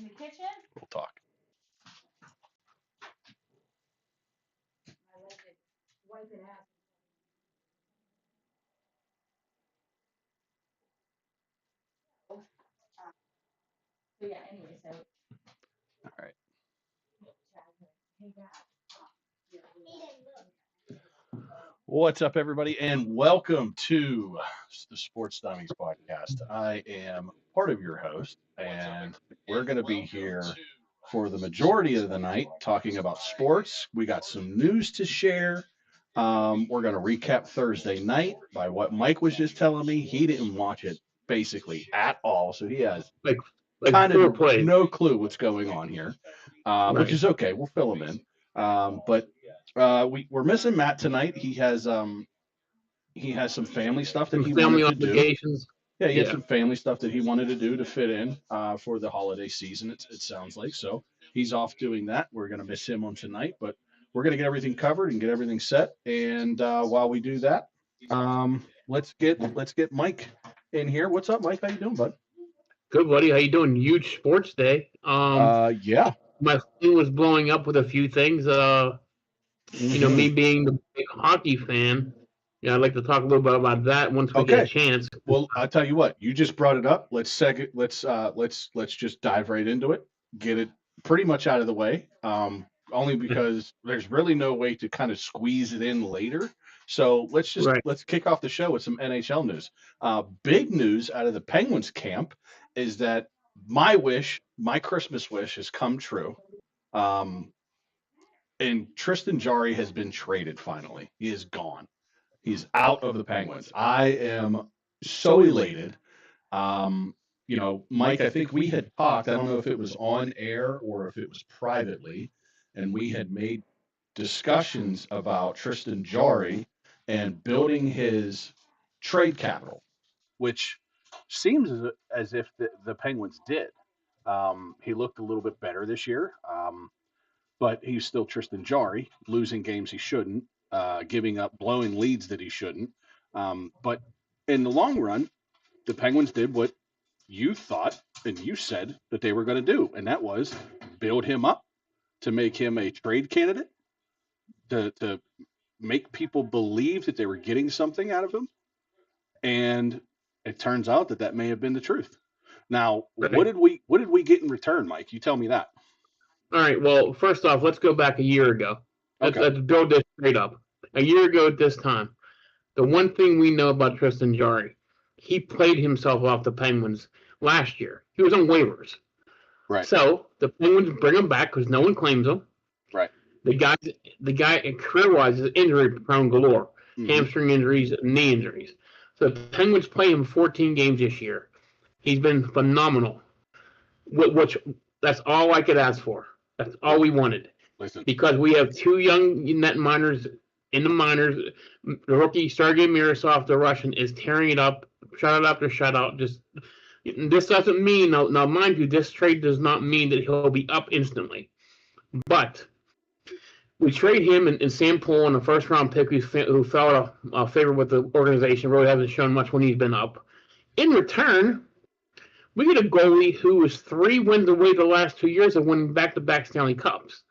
In the kitchen? We'll talk. I like it. Wipe it out. So yeah, anyway, so. All right. Hey, Dad. What's up, everybody, and welcome to the Sports Dummies podcast. I am part of your host, and we're going to be here for the majority of the night talking about sports. We got some news to share. We're going to recap Thursday night by what Mike was just telling me. He didn't watch it basically at all, so he has like kind of plays. no clue what's going on here, which is okay. We'll fill him in. But we're missing Matt tonight. He has some family stuff that he family wanted to obligations. do. Yeah, he had some family stuff that he wanted to do to fit in for the holiday season. It sounds like so. He's off doing that. We're gonna miss him on tonight, but we're gonna get everything covered and get everything set. And while we do that, let's get Mike in here. What's up, Mike? How you doing, bud? Good, buddy. How you doing? Huge sports day. Yeah. My phone was blowing up with a few things. Me being the big hockey fan, I'd like to talk a little bit about that once we get a chance. Well, I'll tell you what. You just brought it up. Let's just dive right into it. Get it pretty much out of the way. Only because there's really no way to kind of squeeze it in later. So let's kick off the show with some NHL news. Big news out of the Penguins camp is that my Christmas wish has come true. And Tristan Jarry has been traded finally. He is gone. He's out of the Penguins. I am so elated. Mike, I think we had talked, I don't know if it was on air or if it was privately, and we had made discussions about Tristan Jarry and building his trade capital, which seems as if the Penguins did. He looked a little bit better this year, but he's still Tristan Jarry, losing games he shouldn't, giving up, blowing leads that he shouldn't. But in the long run, the Penguins did what you thought and you said that they were going to do, and that was build him up to make him a trade candidate, to make people believe that they were getting something out of him. And it turns out that may have been the truth. Now, what did we get in return, Mike? You tell me that. All right. Well, first off, let's go back a year ago. Let's build this straight up. A year ago at this time, the one thing we know about Tristan Jarry, he played himself off the Penguins last year. He was on waivers. Right. So the Penguins bring him back because no one claims him. Right. The guy career-wise is injury-prone galore. Mm-hmm. Hamstring injuries, knee injuries. So the Penguins play him 14 games this year. He's been phenomenal. Which that's all I could ask for. That's all we wanted. Listen. Because we have two young net minors in the minors. The rookie Sergei Mirasov, the Russian, is tearing it up, shutout after shutout. This doesn't mean now, mind you, this trade does not mean that he'll be up instantly. But we trade him and Sam Poole and a first-round pick who fell out of favor with the organization. Really hasn't shown much when he's been up. In return, we get a goalie who was 3 wins away the last 2 years of winning back-to-back Stanley Cups.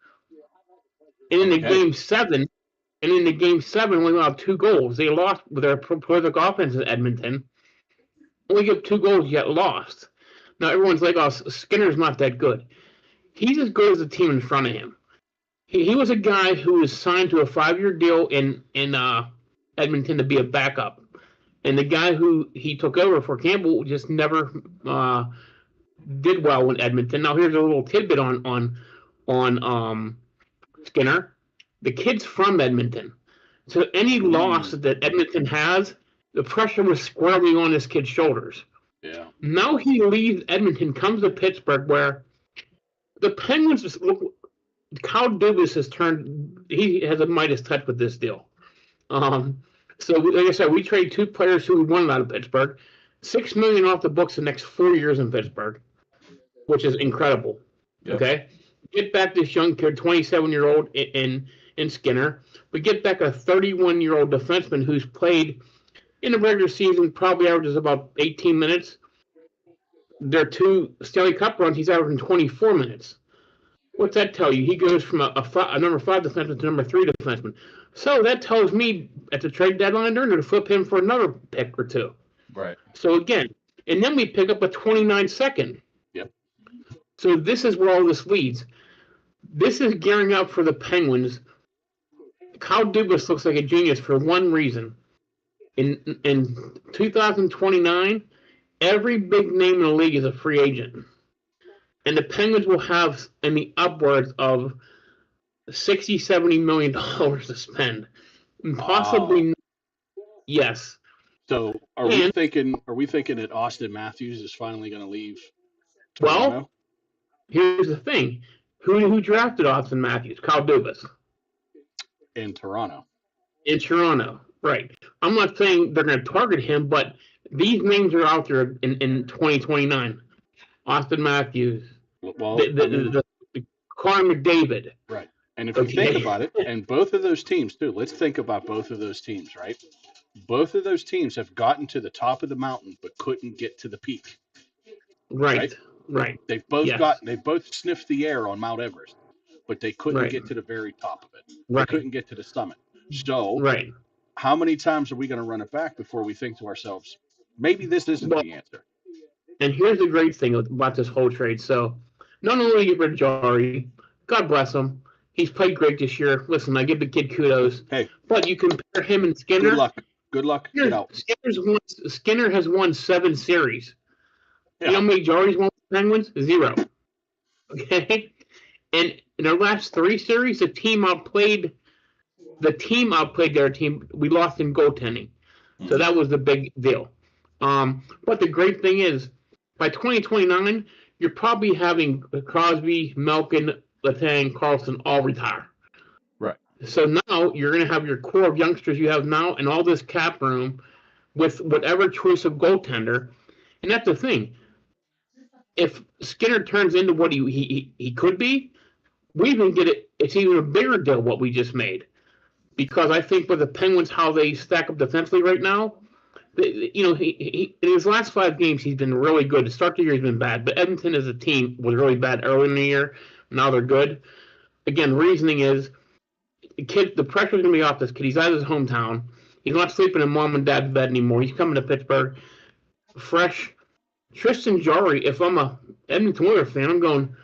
And in the game seven, we got 2 goals. They lost with their prolific offense in Edmonton. Only get 2 goals yet lost. Now everyone's like, "Oh, Skinner's not that good." He's as good as the team in front of him. He was a guy who was signed to a 5-year deal in Edmonton to be a backup. And the guy who he took over for Campbell just never did well in Edmonton. Now here's a little tidbit on Skinner. The kid's from Edmonton, so any loss that Edmonton has, the pressure was squarely on this kid's shoulders. Yeah. Now he leaves Edmonton, comes to Pittsburgh, where the Penguins look. Kyle Dubas has turned he has a Midas touch with this deal. So like I said, we traded 2 players who won out of Pittsburgh, $6 million off the books the next 4 years in Pittsburgh, which is incredible. Yep. Okay, get back this young kid, 27-year-old in Skinner. We get back a 31-year-old defenseman who's played in the regular season, probably averages about 18 minutes. Their 2 Stanley Cup runs, he's averaging 24 minutes. What's that tell you? He goes from a number 5 defenseman to number 3 defenseman. So that tells me at the trade deadline, they're going to flip him for another pick or 2. Right. So again, and then we pick up a 29 second. Yep. So this is where all this leads. This is gearing up for the Penguins. Kyle Dubas looks like a genius for one reason. In 2029, every big name in the league is a free agent. And the Penguins will have in the upwards of $60-70 million to spend. And possibly, Wow. Yes. So are we thinking that Austin Matthews is finally going to leave Well, Toronto? here's the thing. Who drafted Austin Matthews? Kyle Dubas. In Toronto. In Toronto, right. I'm not saying they're going to target him, but these names are out there in 2029. Austin Matthews, Well, the Connor McDavid. right. And if you think about it, and both of those teams too, let's think about both of those teams, right? Both of those teams have gotten to the top of the mountain but couldn't get to the peak. Right. They've both Yes. they both sniffed the air on Mount Everest, but they couldn't Right. get to the very top of it. Right. They couldn't get to the summit. So Right. how many times are we going to run it back before we think to ourselves, maybe this isn't the answer? And here's the great thing about this whole trade. So, not only get rid of Jari, God bless him. He's played great this year. Listen, I give the kid kudos. Hey. But you compare him and Skinner. Good luck. Good luck. Get out. Skinner has won 7 series. Yeah. You know how many Jari's won with the Penguins? 0. Okay? And in our last 3 series, the team outplayed their team. We lost in goaltending. So that was the big deal. But the great thing is, by 2029, you're probably having Crosby, Malkin, Letang, Carlson all retire. Right. So now you're going to have your core of youngsters you have now and all this cap room with whatever choice of goaltender. And that's the thing. If Skinner turns into what he could be, we even get it. It's even a bigger deal what we just made. Because I think with the Penguins, how they stack up defensively right now, he in his last 5 games, he's been really good. To start the year, he's been bad. But Edmonton as a team was really bad early in the year. Now they're good. Again, reasoning is, the pressure's going to be off this kid. He's out of his hometown. He's not sleeping in mom and dad's bed anymore. He's coming to Pittsburgh fresh. Tristan Jarry, if I'm a Edmonton Oilers fan, I'm going,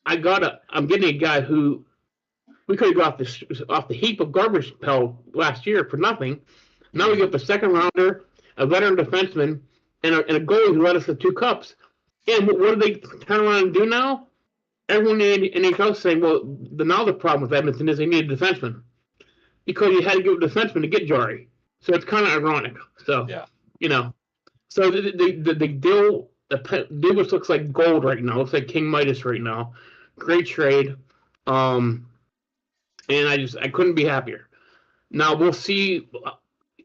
I'm getting a guy who we could have got off the heap of garbage pile last year for nothing. Now we get a second rounder, a veteran defenseman, and a goalie who led us to 2 cups. And what do they turn around and do now? Everyone in the NHL is saying, well, now the problem with Edmonton is they need a defenseman. Because you had to give a defenseman to get Jarry. So it's kind of ironic. So, Yeah. So the deal, Dubas looks like gold right now. Looks like King Midas right now. Great trade. And I couldn't be happier. Now we'll see.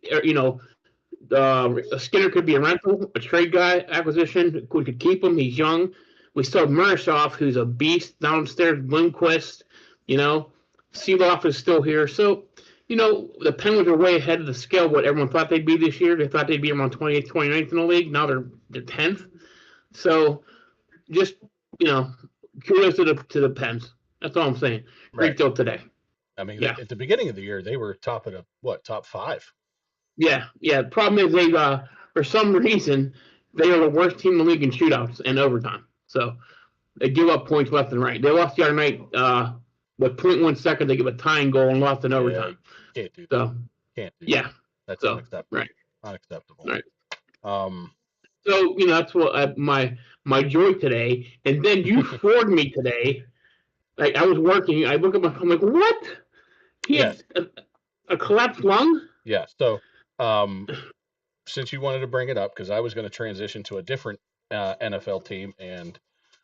Skinner could be a rental, a trade guy acquisition. We could keep him. He's young. We still have Murasov, who's a beast downstairs. Lindquist, Seeloff is still here. So, the Penguins are way ahead of the scale of what everyone thought they'd be this year. They thought they'd be around 28th, 29th in the league. Now they're 10th. So, just, kudos to the Pens. That's all I'm saying. Great Right. deal today. I mean, Yeah. at the beginning of the year, they were top 5. Yeah. The problem is they, for some reason, they are the worst team in the league in shootouts and overtime. So they give up points left and right. They lost the other night with 0.1 seconds. They give a tying goal and lost in overtime. Can't do that. So Can't do yeah. that. That's So, unacceptable. right. Unacceptable. Right. Um, So that's what my joy today. And then you floored me today. Like I was working. I look at I'm like, what? He had a collapsed lung. yeah. So, since you wanted to bring it up, because I was going to transition to a different NFL team and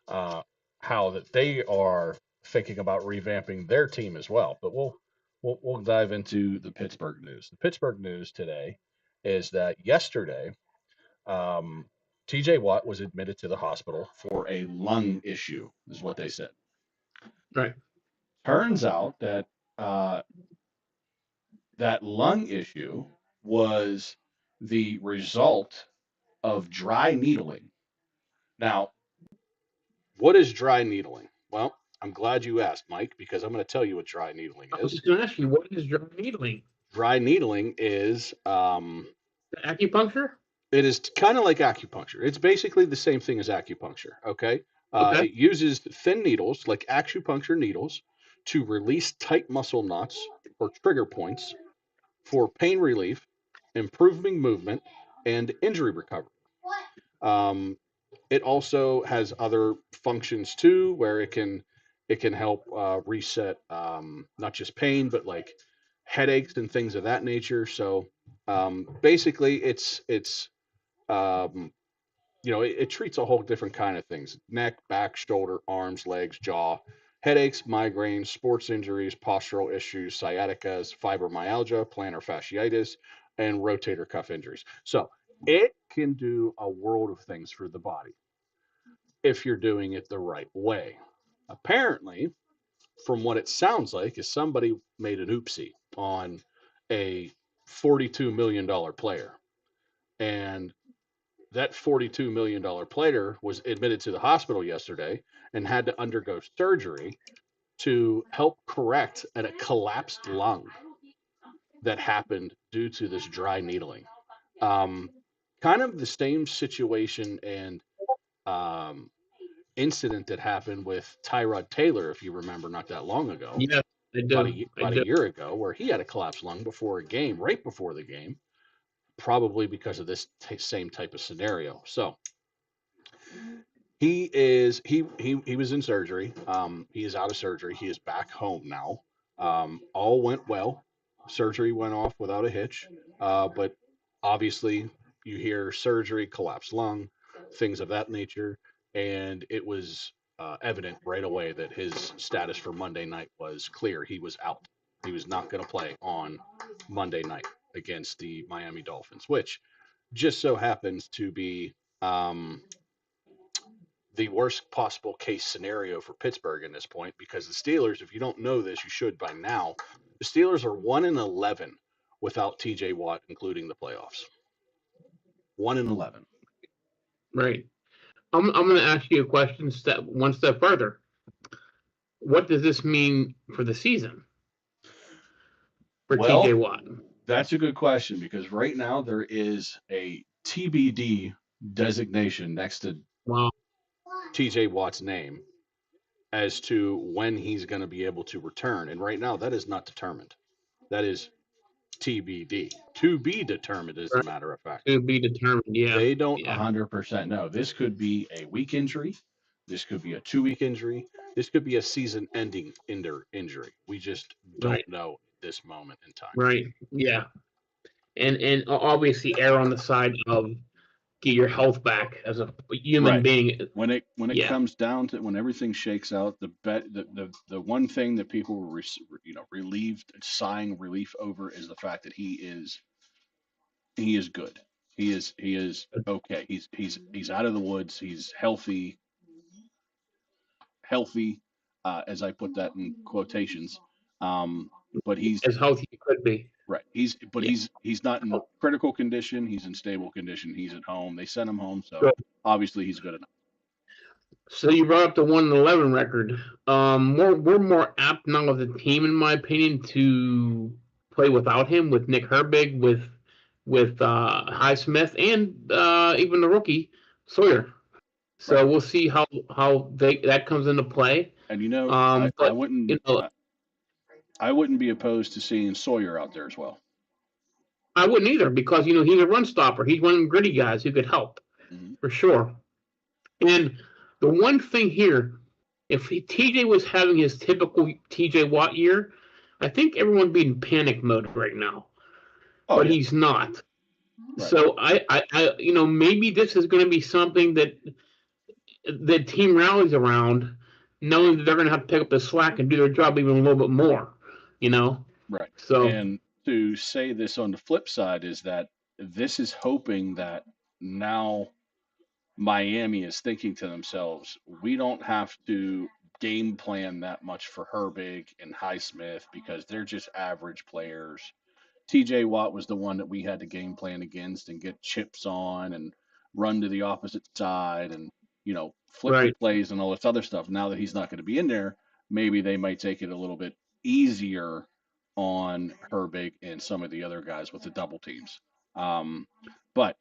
how that they are thinking about revamping their team as well. But we'll dive into the Pittsburgh news. The Pittsburgh news today is that yesterday, T.J. Watt was admitted to the hospital for a lung issue, is what they said. Right. Turns out that that lung issue was the result of dry needling. Now, What is dry needling? Well, I'm glad you asked, Mike, because I'm going to tell you what dry needling I was is. just going to ask you, what is dry needling? Dry needling is Acupuncture? it is kind of like acupuncture. It's basically the same thing as acupuncture. Okay. Okay. It uses thin needles, like acupuncture needles, to release tight muscle knots or trigger points for pain relief, improving movement, and injury recovery. Um, it also has other functions too, where it can help reset not just pain, but like headaches and things of that nature. So basically, it's it treats a whole different kind of things: neck, back, shoulder, arms, legs, jaw, headaches, migraines, sports injuries, postural issues, sciaticas, fibromyalgia, plantar fasciitis, and rotator cuff injuries. So it can do a world of things for the body if you're doing it the right way. Apparently, from what it sounds like, is somebody made an oopsie on a $42 million player. And that $42 million player was admitted to the hospital yesterday and had to undergo surgery to help correct a collapsed lung that happened due to this dry needling. Kind of the same situation and incident that happened with Tyrod Taylor, if you remember, not that long ago. Yeah, I about do. a year ago, where he had a collapsed lung before a game, right before the game, probably because of this same type of scenario. So he was in surgery. He is out of surgery. He is back home now. All went well. Surgery went off without a hitch. But obviously, you hear surgery, collapsed lung, things of that nature, and it was evident right away that his status for Monday night was clear. He was out. He was not going to play on Monday night against the Miami Dolphins, which just so happens to be the worst possible case scenario for Pittsburgh in this point, because the Steelers, if you don't know this, you should by now. The Steelers are 1-11 without T.J. Watt, including the playoffs. 1-11. Right. I'm going to ask you a question one step further. What does this mean for the season for Well, T.J. Watt? That's a good question, because right now there is a TBD designation next to T.J. Watt's name as to when he's going to be able to return. And right now, that is not determined. That is TBD, to be determined, as a matter of fact. To be determined, yeah. They don't 100% know. This could be a week injury. This could be a 2-week injury. This could be a season-ending injury. We just don't know at this moment in time. Right, yeah. And obviously err on the side of get your health back as a human being. When it comes down to, when everything shakes out, the one thing that people were relieved, sighing relief over, is the fact that he is good. He is okay. He's out of the woods. He's healthy, as I put that in quotations. But he's as healthy as he could be. Right. He's not in critical condition. He's in stable condition. He's at home. They sent him home, so obviously he's good enough. So you brought up the 1-11 record. We're more apt now as a team, in my opinion, to play without him, with Nick Herbig, with Highsmith, and even the rookie Sawyer. So we'll see how that comes into play. And I wouldn't be opposed to seeing Sawyer out there as well. I wouldn't either, because he's a run stopper. He's one of them gritty guys who could help for sure. And the one thing here, if TJ was having his typical TJ Watt year, I think everyone would be in panic mode right now. But he's not. Right. So I maybe this is going to be something that the team rallies around, knowing that they're going to have to pick up the slack and do their job even a little bit more, you know? Right. So, And to say this on the flip side is that this is hoping that now Miami is thinking to themselves, we don't have to game plan that much for Herbig and Highsmith because they're just average players. TJ Watt was the one that we had to game plan against and get chips on and run to the opposite side and, flip the right. plays and all this other stuff. Now that he's not going to be in there, maybe they might take it a little bit easier on Herbig and some of the other guys with the double teams. But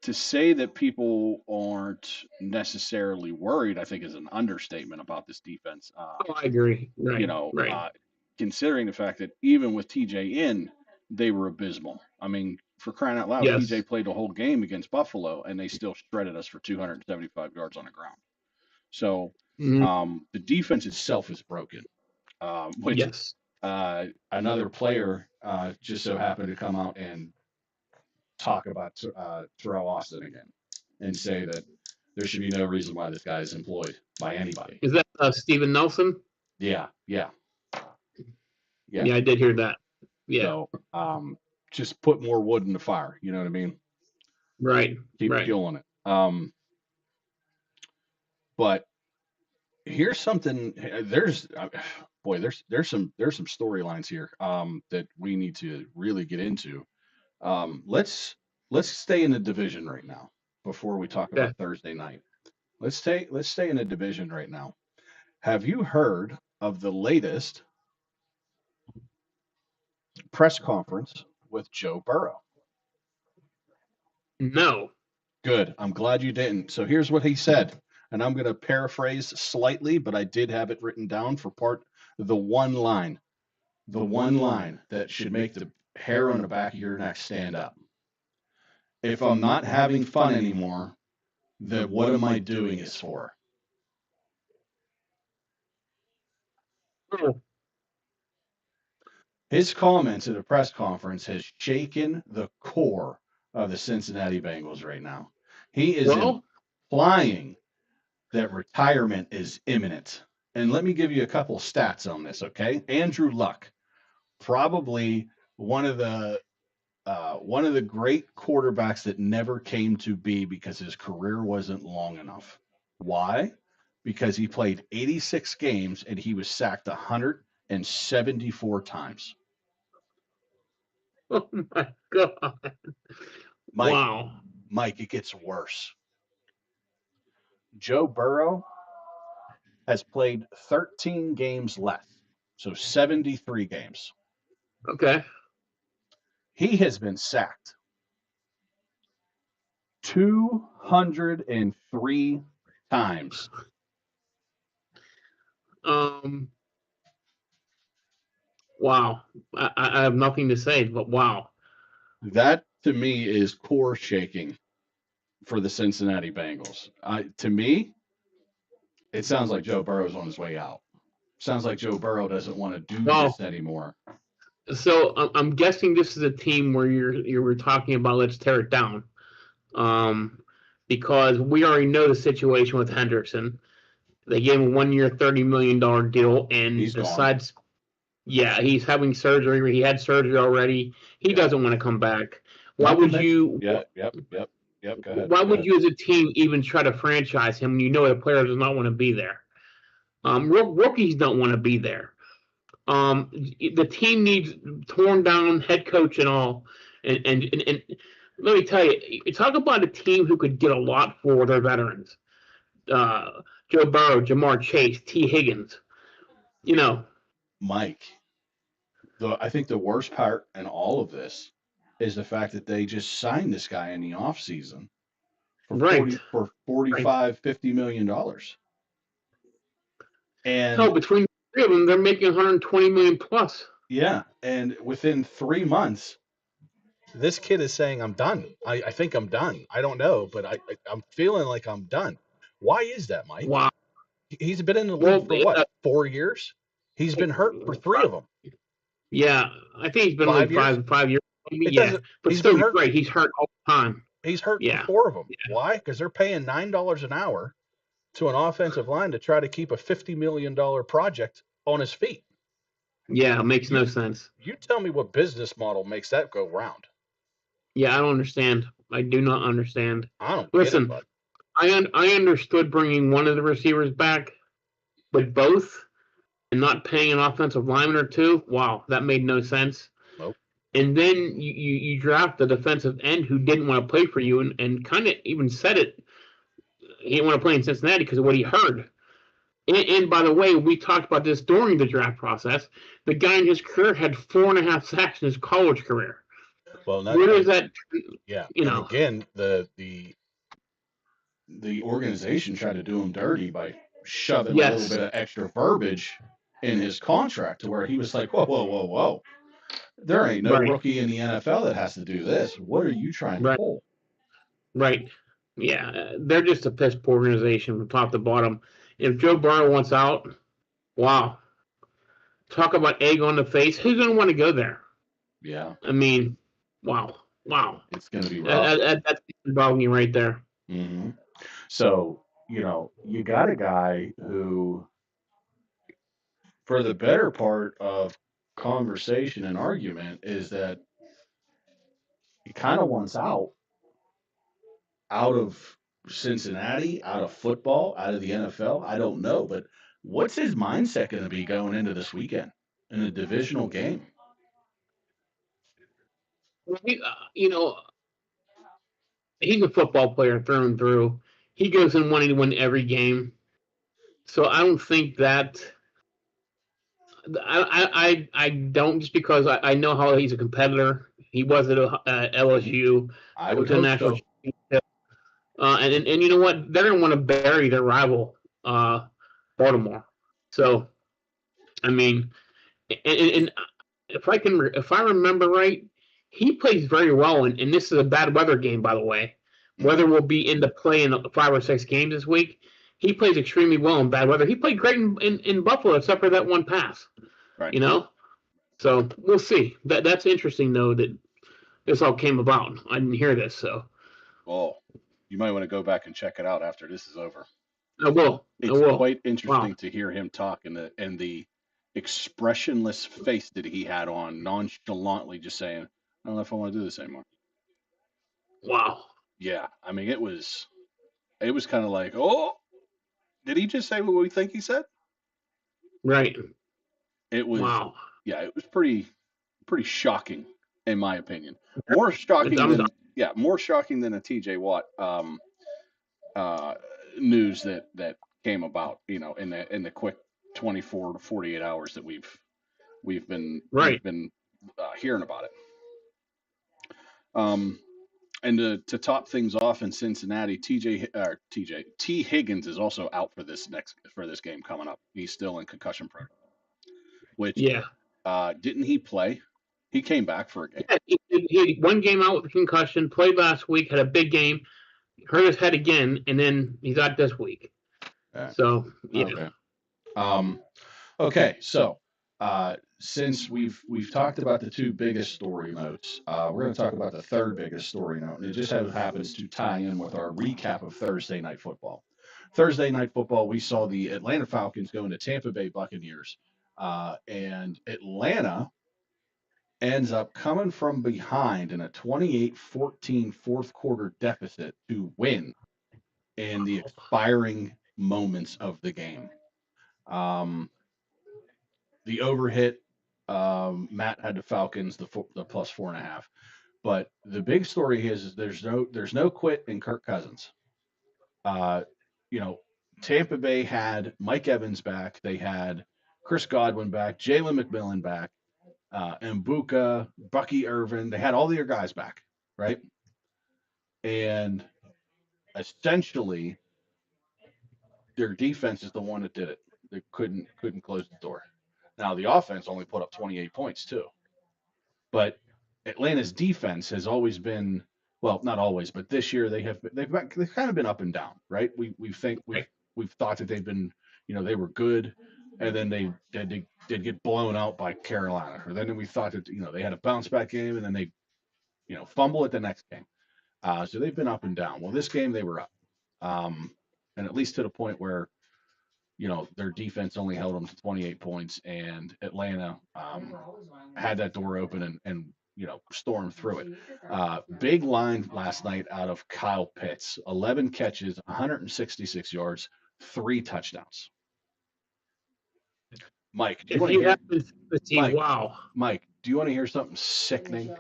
to say that people aren't necessarily worried, I think is an understatement about this defense. Oh, I agree. Right. Right. Considering the fact that even with TJ in, they were abysmal. I mean, for crying out loud, Yes. TJ played a whole game against Buffalo, and they still shredded us for 275 yards on the ground. So the defense itself is broken. Which Yes. another player just so happened to come out and talk about Terrell Austin again and say that there should be no reason why this guy is employed by anybody. Is that Steven Nelson? Yeah. Yeah, I did hear that. Yeah. So, just put more wood in the fire. You know what I mean? Right. Keep fueling it. But here's something. There's some storylines here that we need to really get into. Let's stay in the division right now before we talk about Thursday night. Let's stay in the division right now. Have you heard of the latest press conference with Joe Burrow? No. Good. I'm glad you didn't. So here's what he said, and I'm going to paraphrase slightly, but I did have it written down for the one line that should make the hair on the back of your neck stand up. If I'm not having fun anymore, then what am I doing this for? Oh. His comments at a press conference has shaken the core of the Cincinnati Bengals right now. He is implying that retirement is imminent. And let me give you a couple stats on this, okay? Andrew Luck, probably one of the great quarterbacks that never came to be because his career wasn't long enough. Why? Because he played 86 games and he was sacked 174 times. Oh my God. Wow. Mike, it gets worse. Joe Burrow has played 13 games less, so 73 games. Okay. He has been sacked 203 times. Wow. I have nothing to say, but wow. That to me is core shaking for the Cincinnati Bengals. To me, it sounds like Joe Burrow's on his way out. Sounds like Joe Burrow doesn't want to do this anymore. So I'm guessing this is a team where you were talking about let's tear it down, because we already know the situation with Hendrickson. They gave him a 1 year, $30 million deal, and besides, he's having surgery. He had surgery already. He doesn't want to come back. Why would you? Yep. Go ahead. Why would you, as a team, even try to franchise him when you know the player does not want to be there? Rookies don't want to be there. The team needs torn down head coach and all. And let me tell you, talk about a team who could get a lot for their veterans. Joe Burrow, Jamar Chase, T. Higgins. Mike, I think the worst part in all of this is the fact that they just signed this guy in the offseason for $45, $50 million. And between the three of them, they're making $120 million plus. Yeah, and within 3 months, this kid is saying, I'm done. I think I'm done. I don't know, but I'm feeling like I'm done. Why is that, Mike? Wow. He's been in the league for what, 4 years? He's been hurt for 3 of them. Yeah, I think he's been like 5 years. But he's still, been hurt. Right. He's hurt all the time. He's hurt for 4 of them. Yeah. Why? Because they're paying $9 an hour to an offensive line to try to keep a $50 million project on his feet. Yeah, it makes no sense. You tell me what business model makes that go round. Yeah, I don't understand. I do not understand. I don't Listen, get it, bud. I understood bringing one of the receivers back, but both and not paying an offensive lineman or two. Wow, that made no sense. Nope. And then you draft the defensive end who didn't want to play for you and kind of even said it. He didn't want to play in Cincinnati because of what he heard. And by the way, we talked about this during the draft process. The guy in his career had 4.5 sacks in his college career. Well, Where is that? Yeah. You and know, again, the organization tried to do him dirty by shoving a Yes. little bit of extra verbiage in his contract to where he was like, whoa. There ain't no Right. rookie in the NFL that has to do this. What are you trying to Right. pull? right. Yeah, they're just a piss poor organization from top to bottom. If Joe Burrow wants out, wow. Talk about egg on the face. Who's going to want to go there? Yeah, I mean, wow. it's going to be rough. That's bothering me right there. hmm So, you got a guy who, for the better part of conversation and argument, is that he kind of wants out of Cincinnati, out of football, out of the NFL. I don't know, but what's his mindset going to be going into this weekend in a divisional game? He's a football player through and through. He goes in wanting to win every game. So I don't think that. I don't, just because I know how he's a competitor. He was at LSU. I would to hope national so. championship. And you know what? They're going to want to bury their rival, Baltimore. So, I mean, and if I remember right, he plays very well. And this is a bad weather game, by the way. Weather will be into play in 5 or 6 games this week. He plays extremely well in bad weather. He played great in Buffalo, except for that one pass. Right. So we'll see. That's interesting, though, that this all came about. I didn't hear this, so. Well, you might want to go back and check it out after this is over. I will. It's quite interesting to hear him talk and the expressionless face that he had on, nonchalantly just saying, I don't know if I want to do this anymore. Wow. Yeah, I mean, it was kind of like, oh, did he just say what we think he said? Right. It was, Wow. yeah, it was pretty shocking, in my opinion. More shocking than a TJ Watt news that came about, in the quick 24 to 48 hours that we've been hearing about it. And to top things off in Cincinnati, T. Higgins is also out for this game coming up. He's still in concussion protocol. Which didn't he play? He came back for a game. Yeah, he had one game out with a concussion. Played last week. Had a big game. Hurt his head again, and then he's out this week. So yeah. Okay. So since we've talked about the 2 biggest story notes, we're going to talk about the 3rd biggest story note, and it just happens to tie in with our recap of Thursday Night Football. Thursday Night Football, we saw the Atlanta Falcons go into Tampa Bay Buccaneers, and Atlanta ends up coming from behind in a 28-14 fourth quarter deficit to win in the expiring moments of the game. The overhit, Matt had the Falcons, the plus 4.5. But the big story is there's no quit in Kirk Cousins. Tampa Bay had Mike Evans back. They had Chris Godwin back, Jalen McMillan back, Mbuka, Bucky Irvin. They had all their guys back, right? And essentially, their defense is the one that did it. They couldn't close the door. Now the offense only put up 28 points too, but Atlanta's defense has always been, well, not always, but this year they've kind of been up and down, right? We've thought that they've been, they were good, and then they did get blown out by Carolina, or then we thought that they had a bounce back game, and then they fumble at the next game. So they've been up and down. Well, this game they were up. and at least to the point where, their defense only held them to 28 points, and Atlanta had that door open and stormed through it. Big line last night out of Kyle Pitts, 11 catches, 166 yards, 3 touchdowns. Mike, do you want to hear? Mike, wow. Mike, do you want to hear something sickening?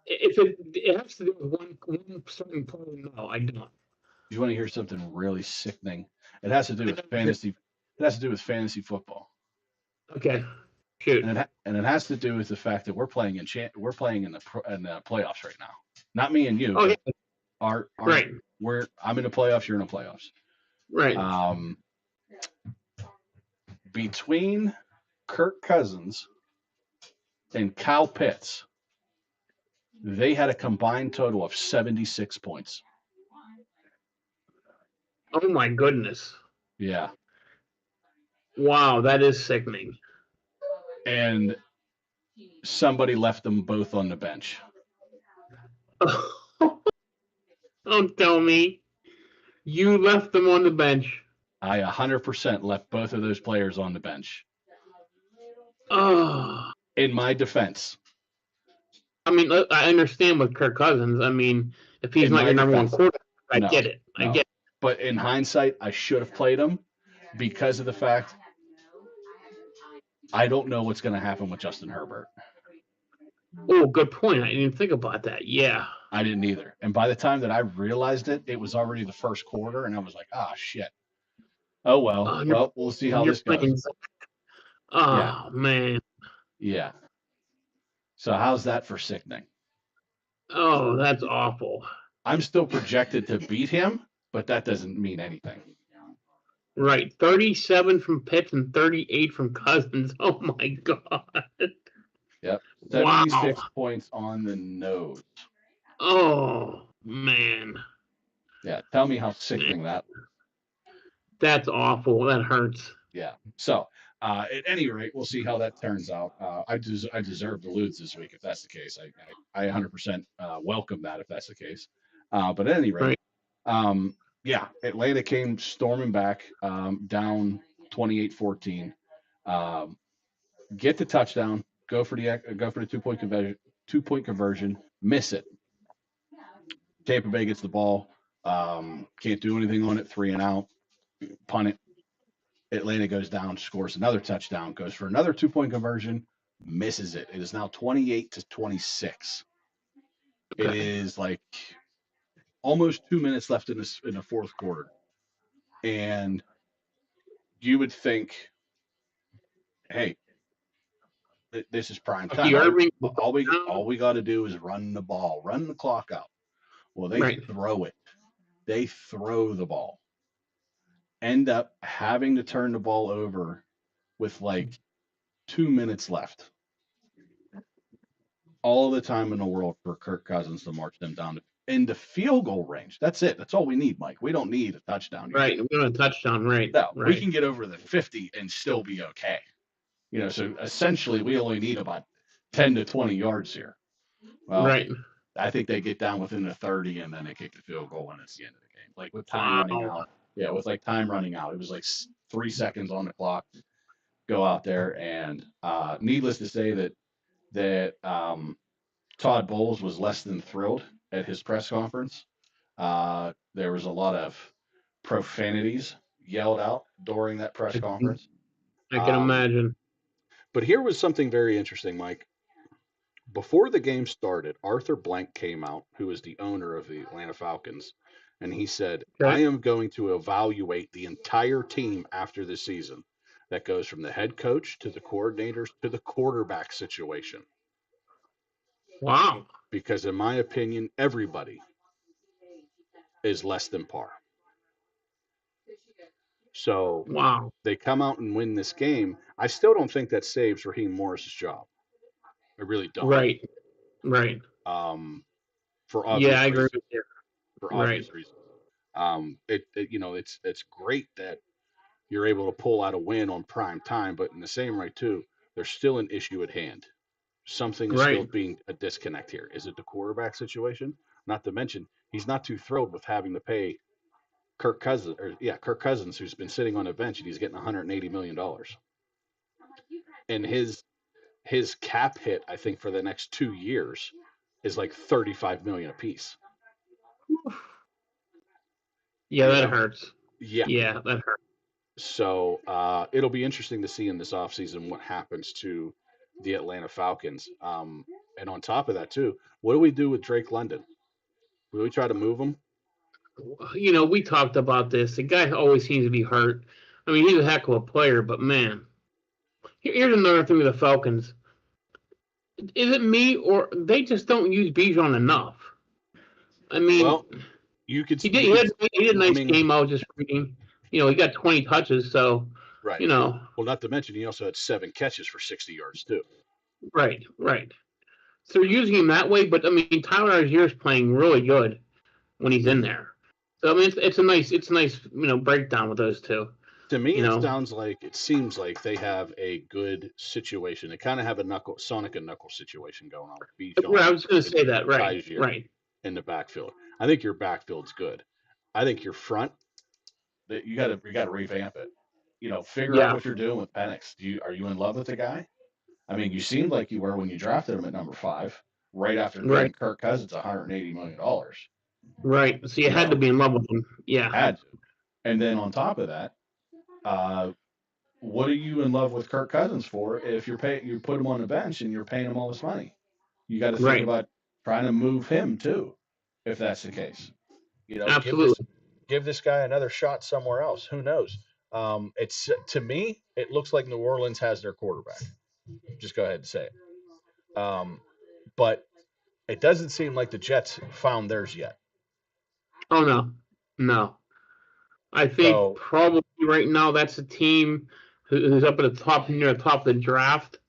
If it has to do with one certain play, no, I don't. Do you want to hear something really sickening? It has to do with fantasy. It has to do with fantasy football. Okay, shoot. And it has to do with the fact that we're playing in the playoffs right now. Not me and you. Oh, yeah. Right. I'm in the playoffs. You're in the playoffs. Right. Between Kirk Cousins and Kyle Pitts, they had a combined total of 76 points. Oh my goodness. Yeah. Wow, that is sickening. And somebody left them both on the bench. Don't tell me. You left them on the bench. I 100% left both of those players on the bench. Oh. In my defense. I mean, I understand with Kirk Cousins. I mean, if he's not your number one quarterback, I get it. I get it. But in hindsight, I should have played him because of the fact I don't know what's going to happen with Justin Herbert. Oh, good point. I didn't think about that. Yeah. I didn't either. And by the time that I realized it, it was already the first quarter, and I was like, shit. Oh, well, we'll see how this goes. Oh, man. Yeah. So how's that for sickening? Oh, that's awful. I'm still projected to beat him, but that doesn't mean anything. Right. 37 from Pitts and 38 from Cousins. Oh, my God. Yep. 76 points on the nose. Oh, man. Yeah. Tell me how sickening that was. That's awful. That hurts. Yeah. So, at any rate, we'll see how that turns out. I deserve to lose this week if that's the case. I 100% welcome that if that's the case. But at any rate, yeah, Atlanta came storming back, down 28-14. Get the touchdown, go for the 2-point conversion, miss it. Tampa Bay gets the ball, can't do anything on it, 3 and out, punt it. Atlanta goes down, scores another touchdown, goes for another 2-point conversion, misses it. It is now 28-26. Okay. It is like almost 2 minutes left in the fourth quarter. And you would think, hey, this is prime time. All we got to do is run the ball, run the clock out. Well, they throw it. They throw the ball. End up having to turn the ball over with like 2 minutes left. All the time in the world for Kirk Cousins to march them down into field goal range. That's it. That's all we need, Mike. We don't need a touchdown. Right. We want a touchdown. Right. No, we can get over the 50 and still be okay. So essentially we only need about 10 to 20 yards here. Well, I think they get down within the 30 and then they kick the field goal and it's the end of the game. Like with time running out. Yeah, with like time running out. It was like 3 seconds on the clock. Go out there and needless to say that Todd Bowles was less than thrilled at his press conference. There was a lot of profanities yelled out during that press conference. I can imagine. But here was something very interesting, Mike. Before the game started, Arthur Blank came out, who is the owner of the Atlanta Falcons, and he said, I am going to evaluate the entire team after this season. That goes from the head coach to the coordinators to the quarterback situation. Wow. Because in my opinion, everybody is less than par. So they come out and win this game. I still don't think that saves Raheem Morris's job. I really don't. Right. For obvious I agree with you. For obvious reasons. It's great that you're able to pull out a win on prime time, but in the same right too, there's still an issue at hand. Something is still being a disconnect here. Is it the quarterback situation? Not to mention, he's not too thrilled with having to pay Kirk Cousins, who's been sitting on a bench, and he's getting $180 million. And his cap hit, I think, for the next 2 years is like $35 million apiece. Yeah, that hurts. Yeah, that hurts. So it'll be interesting to see in this offseason what happens to the Atlanta Falcons. And on top of that, too, what do we do with Drake London? Will we try to move him? We talked about this. The guy always seems to be hurt. I mean, he's a heck of a player, but man, here's another thing with the Falcons. Is it me, or they just don't use Bijan enough? I mean, well, you could. He did a nice game. I was just reading. He got 20 touches, so right. Well, not to mention he also had 7 catches for 60 yards too. Right. So they're using him that way, but I mean, Tyler Algier is playing really good when he's in there. So I mean, it's a nice breakdown with those two. To me, it seems like they have a good situation. They kind of have a Sonic and Knuckles situation going on with Bijan. I was going to say that, right? In the backfield, I think your backfield's good. I think your front, you got to revamp it. Figure out what you're doing with Penix. Are you in love with the guy? I mean, you seemed like you were when you drafted him at number 5, right after giving Kirk Cousins $180 million. Right. So you had to be in love with him. Yeah. Had to. And then on top of that, what are you in love with Kirk Cousins for if you put him on the bench and you're paying him all this money? You got to think about trying to move him too, if that's the case. Absolutely. Give this guy another shot somewhere else. Who knows? It's to me, it looks like New Orleans has their quarterback. Just go ahead and say it. But it doesn't seem like the Jets found theirs yet. Oh no. I think probably right now that's a team who's up at the top, near the top of the draft,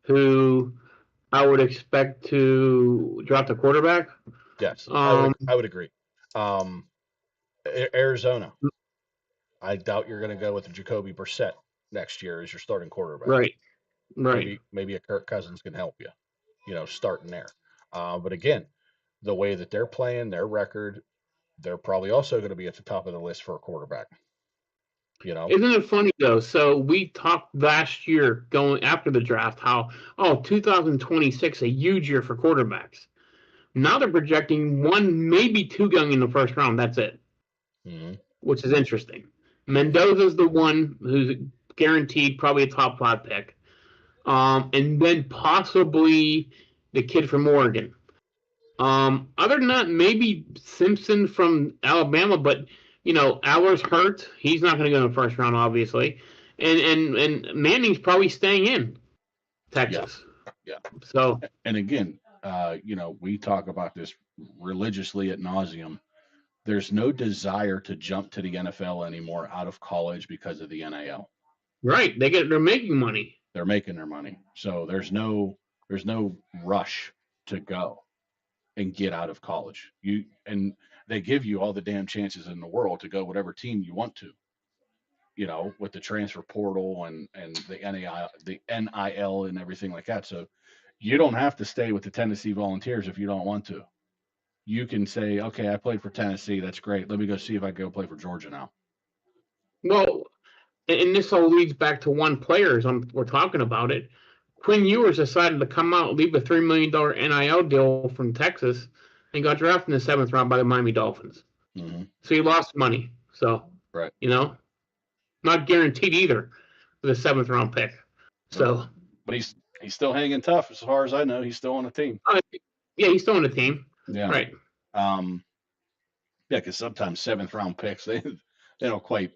who I would expect to draft a quarterback. Yes, I would agree. Arizona. I doubt you're going to go with Jacoby Brissett next year as your starting quarterback. Right. Maybe a Kirk Cousins can help you, starting there. But again, the way that they're playing, their record, they're probably also going to be at the top of the list for a quarterback. Isn't it funny though? So we talked last year going after the draft how 2026 a huge year for quarterbacks. Now they're projecting 1, maybe 2 going in the first round. That's it, which is interesting. Mendoza's the one who's guaranteed probably a top 5 pick, and then possibly the kid from Oregon. Other than that, maybe Simpson from Alabama, but Aller's hurt. He's not going to go in the first round, obviously. And Manning's probably staying in Texas. Yeah. So. And again, we talk about this religiously ad nauseum. There's no desire to jump to the NFL anymore out of college because of the NIL. Right. They're making money. They're making their money. So there's no rush to go and get out of college. And they give you all the damn chances in the world to go whatever team you want to, with the transfer portal and the NIL and everything like that. So you don't have to stay with the Tennessee Volunteers if you don't want to. You can say, okay, I played for Tennessee. That's great. Let me go see if I can go play for Georgia now. Well, and this all leads back to one player as we're talking about it. Quinn Ewers decided to come out, leave a $3 million NIL deal from Texas, and got drafted in the 7th round by the Miami Dolphins. Mm-hmm. So he lost money. So, not guaranteed either for the 7th round pick. So, but he's still hanging tough as far as I know. He's still on the team. Yeah, he's still on the team. Yeah. Right. Because sometimes 7th round picks they don't quite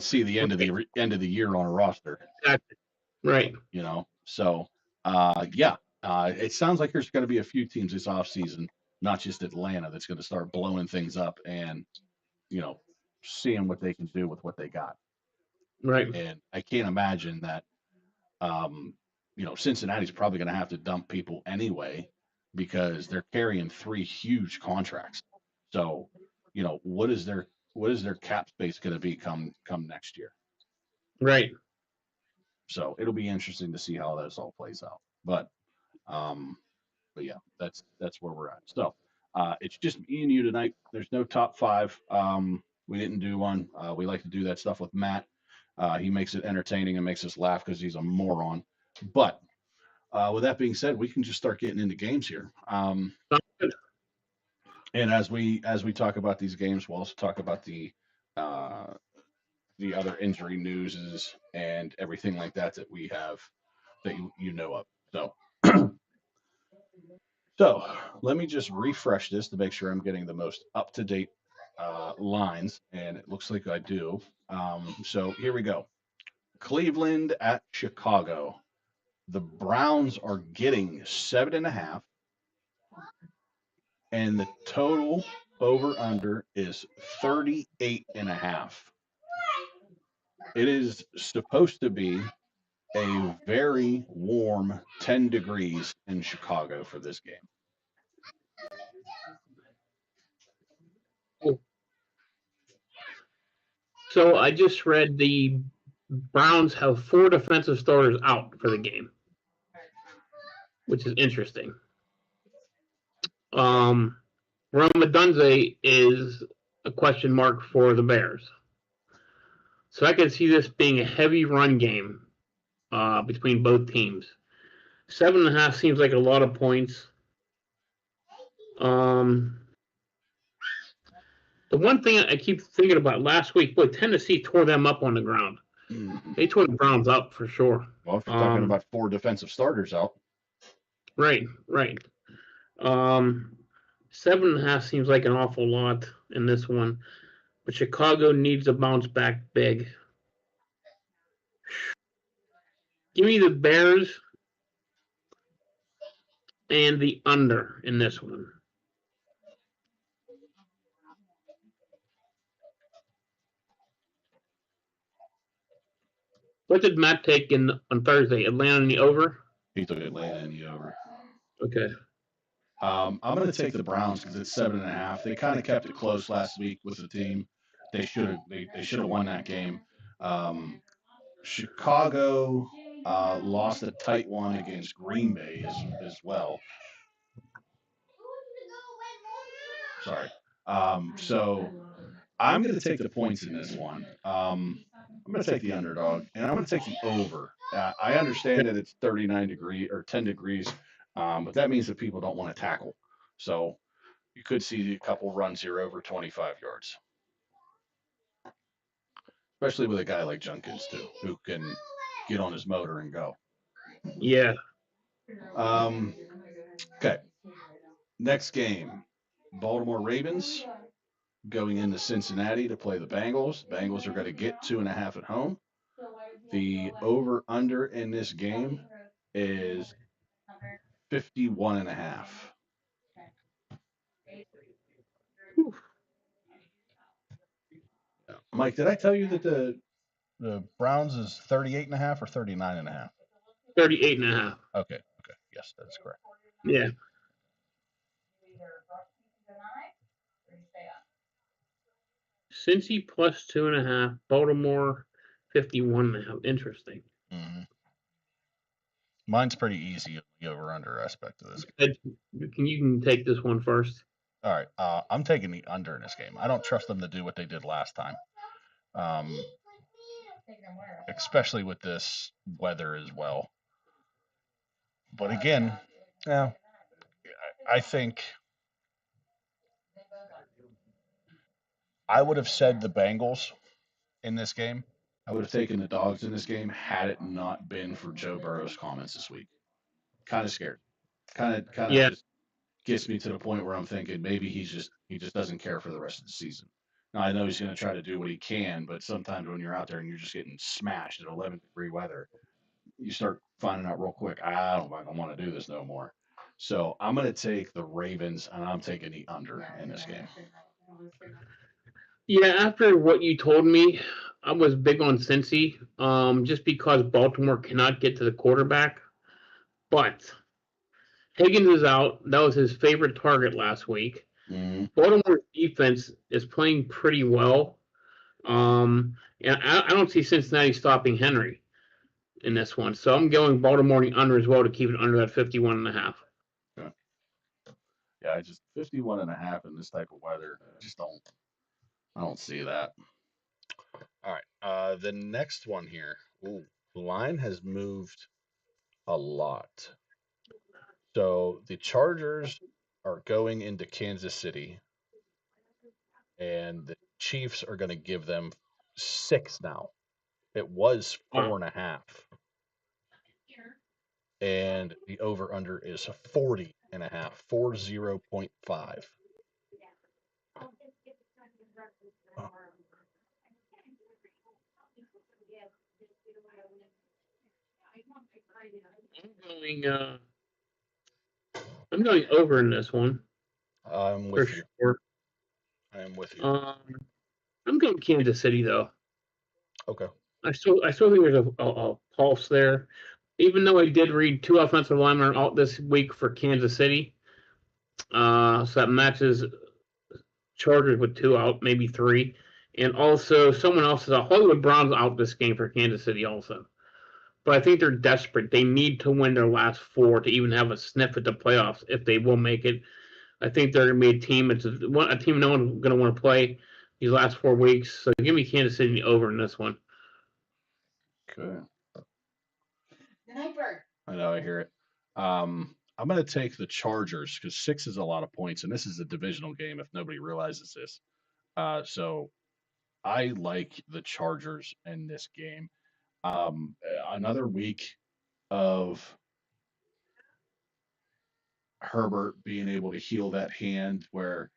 see the end of the year on a roster. Exactly. Right. So it sounds like there's going to be a few teams this offseason, not just Atlanta, that's going to start blowing things up and seeing what they can do with what they got. Right. And I can't imagine that Cincinnati's probably going to have to dump people anyway because they're carrying 3 huge contracts. So, what is their cap space going to be come next year? Right. So it'll be interesting to see how this all plays out. But yeah, that's where we're at. So It's just me and you tonight. There's no top five. We didn't do one. We like to do that stuff with Matt. He makes it entertaining and makes us laugh because he's a moron. But with that being said, we can just start getting into games here. And as we talk about these games, we'll also talk about the other injury news and everything like that we have that you know of. So let me just refresh this to make sure I'm getting the most up to date lines, and it looks like I do. So here we go. Cleveland at Chicago. The Browns are getting 7.5, and the total over under is 38.5. It is supposed to be a very warm 10 degrees in Chicago for this game. So I just read the Browns have 4 defensive starters out for the game, which is interesting. Ramadunze is a question mark for the Bears. So I could see this being a heavy run game between both teams. 7.5 seems like a lot of points. The one thing I keep thinking about last week, boy, Tennessee tore them up on the ground. They tore the Browns up for sure. Well, if you're talking about 4 defensive starters out. Right. 7.5 seems like an awful lot in this one. But Chicago needs to bounce back big. Give me the Bears and the under in this one. What did Matt take on Thursday? Atlanta in the over? He took Atlanta in the over. Okay. I'm going to take the Browns because it's 7.5. They kind of kept it close last week with the team. They should have won that game. Chicago lost a tight one against Green Bay as well. Sorry. So I'm going to take the points in this one. I'm going to take the underdog, and I'm going to take the over. I understand that it's 39 degrees or 10 degrees, but that means that people don't want to tackle. So you could see a couple runs here over 25 yards, especially with a guy like Junkins too, who can get on his motor and go. Yeah. Okay. Next game, Baltimore Ravens going into Cincinnati to play the Bengals. The Bengals are going to get 2.5 at home. The over-under in this game is 51.5. Mike, did I tell you that the Browns is 38.5 or 39.5? 38.5. Okay. Yes, that's correct. Yeah. Cincy plus 2.5. Baltimore 51.5. Interesting. Mm-hmm. Mine's pretty easy, the over-under aspect of this. You can take this one first. All right. I'm taking the under in this game. I don't trust them to do what they did last time. Especially with this weather as well. But again, I think I would have said the Bengals in this game. I would have taken the dogs in this game had it not been for Joe Burrow's comments this week. Kind of scared. Kind of just gets me to the point where I'm thinking maybe he just doesn't care for the rest of the season. Now, I know he's going to try to do what he can, but sometimes when you're out there and you're just getting smashed at 11-degree weather, you start finding out real quick, I don't want to do this no more. So I'm going to take the Ravens, and I'm taking the under in this game. Yeah, after what you told me, I was big on Cincy, just because Baltimore cannot get to the quarterback. But Higgins is out. That was his favorite target last week. Mm-hmm. Baltimore's defense is playing pretty well. And I don't see Cincinnati stopping Henry in this one. So I'm going Baltimore under as well to keep it under that 51.5. Okay. Yeah, I just 51.5 in this type of weather. I don't see that. All right. The next one here. Ooh, the line has moved a lot. So the Chargers are going into Kansas City, and the Chiefs are going to give them 6 now. It was 4.5. And the over under is 40.5, 40.5. I'm going over in this one. I'm for with you. sure. I'm with you. I'm going Kansas City though. Okay. I still think there's a pulse there. Even though I did read 2 offensive linemen are out this week for Kansas City, so that matches Chargers with 2 out, maybe 3, and also someone else is a Hollywood Browns out this game for Kansas City also. But I think they're desperate. They need to win their last 4 to even have a sniff at the playoffs if they will make it. I think they're going to be a team. It's a team no one's going to want to play these last 4 weeks. So give me Kansas City over in this one. Good. The night bird. I know, I hear it. I'm going to take the Chargers because 6 is a lot of points, and this is a divisional game if nobody realizes this. So I like the Chargers in this game. Another week of Herbert being able to heal that hand where,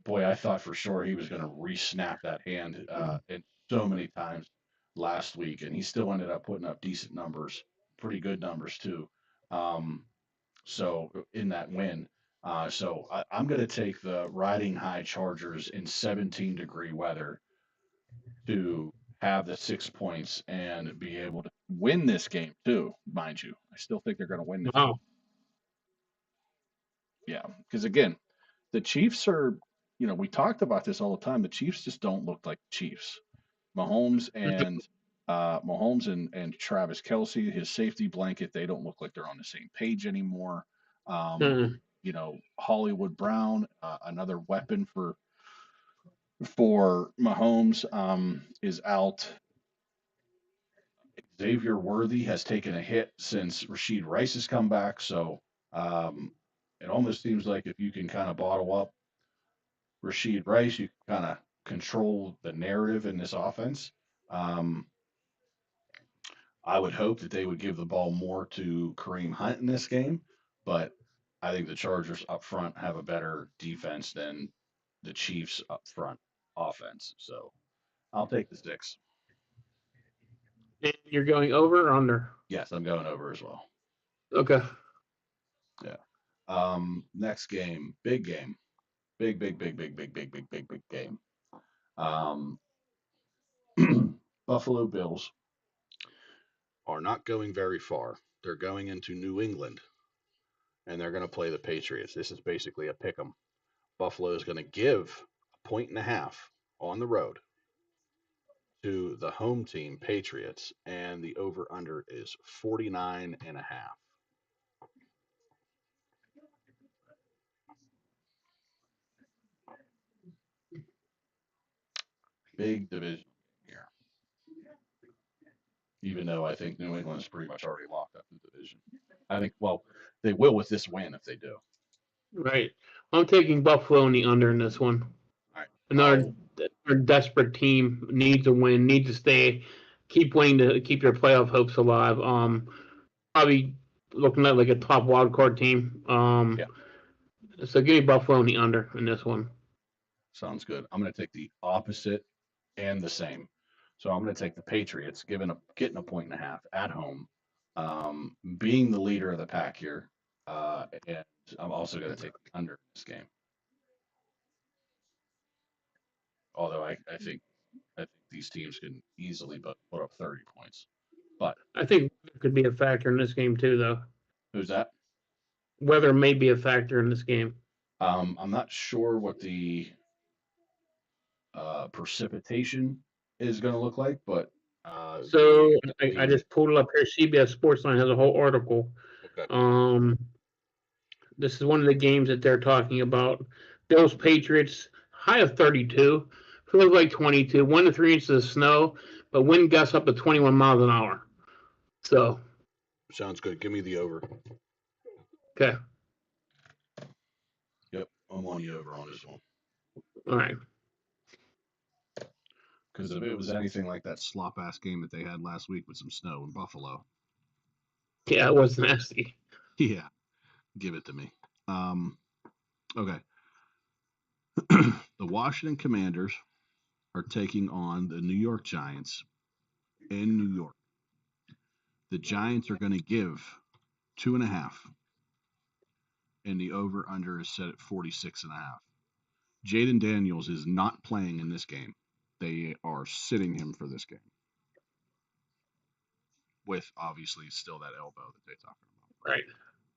boy, I thought for sure he was going to re-snap that hand and so many times last week, and he still ended up putting up decent numbers, pretty good numbers too. So in that win. So I'm going to take the riding high Chargers in 17-degree weather to have the 6 points and be able to win this game too, mind you. I still think they're going to win this game. Yeah, because again, the Chiefs are, we talked about this all the time. The Chiefs just don't look like the Chiefs. Mahomes and Travis Kelce, his safety blanket, they don't look like they're on the same page anymore. Hollywood Brown, another weapon for Mahomes, is out. Xavier Worthy has taken a hit since Rashid Rice has come back, so it almost seems like if you can kind of bottle up Rashid Rice, you can kind of control the narrative in this offense. I would hope that they would give the ball more to Kareem Hunt in this game, but I think the Chargers up front have a better defense than the Chiefs up front offense. So I'll take the 6. And you're going over or under? Yes, I'm going over as well. Okay. Yeah. Next game, big game. Big game. Buffalo Bills are not going very far. They're going into New England, and they're going to play the Patriots. This is basically a pick 'em. Buffalo is going to give 1.5 on the road to the home team, Patriots, and the over-under is 49.5. Big division here. Even though I think New England's pretty much already locked up the division. I think, they will with this win if they do. Right. I'm taking Buffalo in the under in this one. All right. Another desperate team, needs a win, needs to keep winning to keep their playoff hopes alive. Probably looking at like a top wild card team. So give me Buffalo in the under in this one. Sounds good. I'm going to take the opposite and the same. So I'm going to take the Patriots, getting a 1.5 at home, being the leader of the pack here, and I'm also going to take the under this game. Although I think these teams can easily put up 30 points. But I think there could be a factor in this game too, though. Who's that? Weather may be a factor in this game. I'm not sure what the precipitation is going to look like, but I just pulled it up here. CBS Sportsline has a whole article. Okay. This is one of the games that they're talking about. Bills Patriots, high of 32. Feels like 22. 1 to 3 inches of snow, but wind gusts up to 21 miles an hour. So. Sounds good. Give me the over. Okay. Yep, I'm on the over on this one. All right. Because if it was anything like that slop ass game that they had last week with some snow in Buffalo. Yeah, it was nasty. Yeah, give it to me. Okay. The Washington Commanders are taking on the New York Giants in New York. The Giants are going to give 2.5, and the over/under is set at 46.5. Jaden Daniels is not playing in this game. They are sitting him for this game, with obviously still that elbow that they talked about. Right.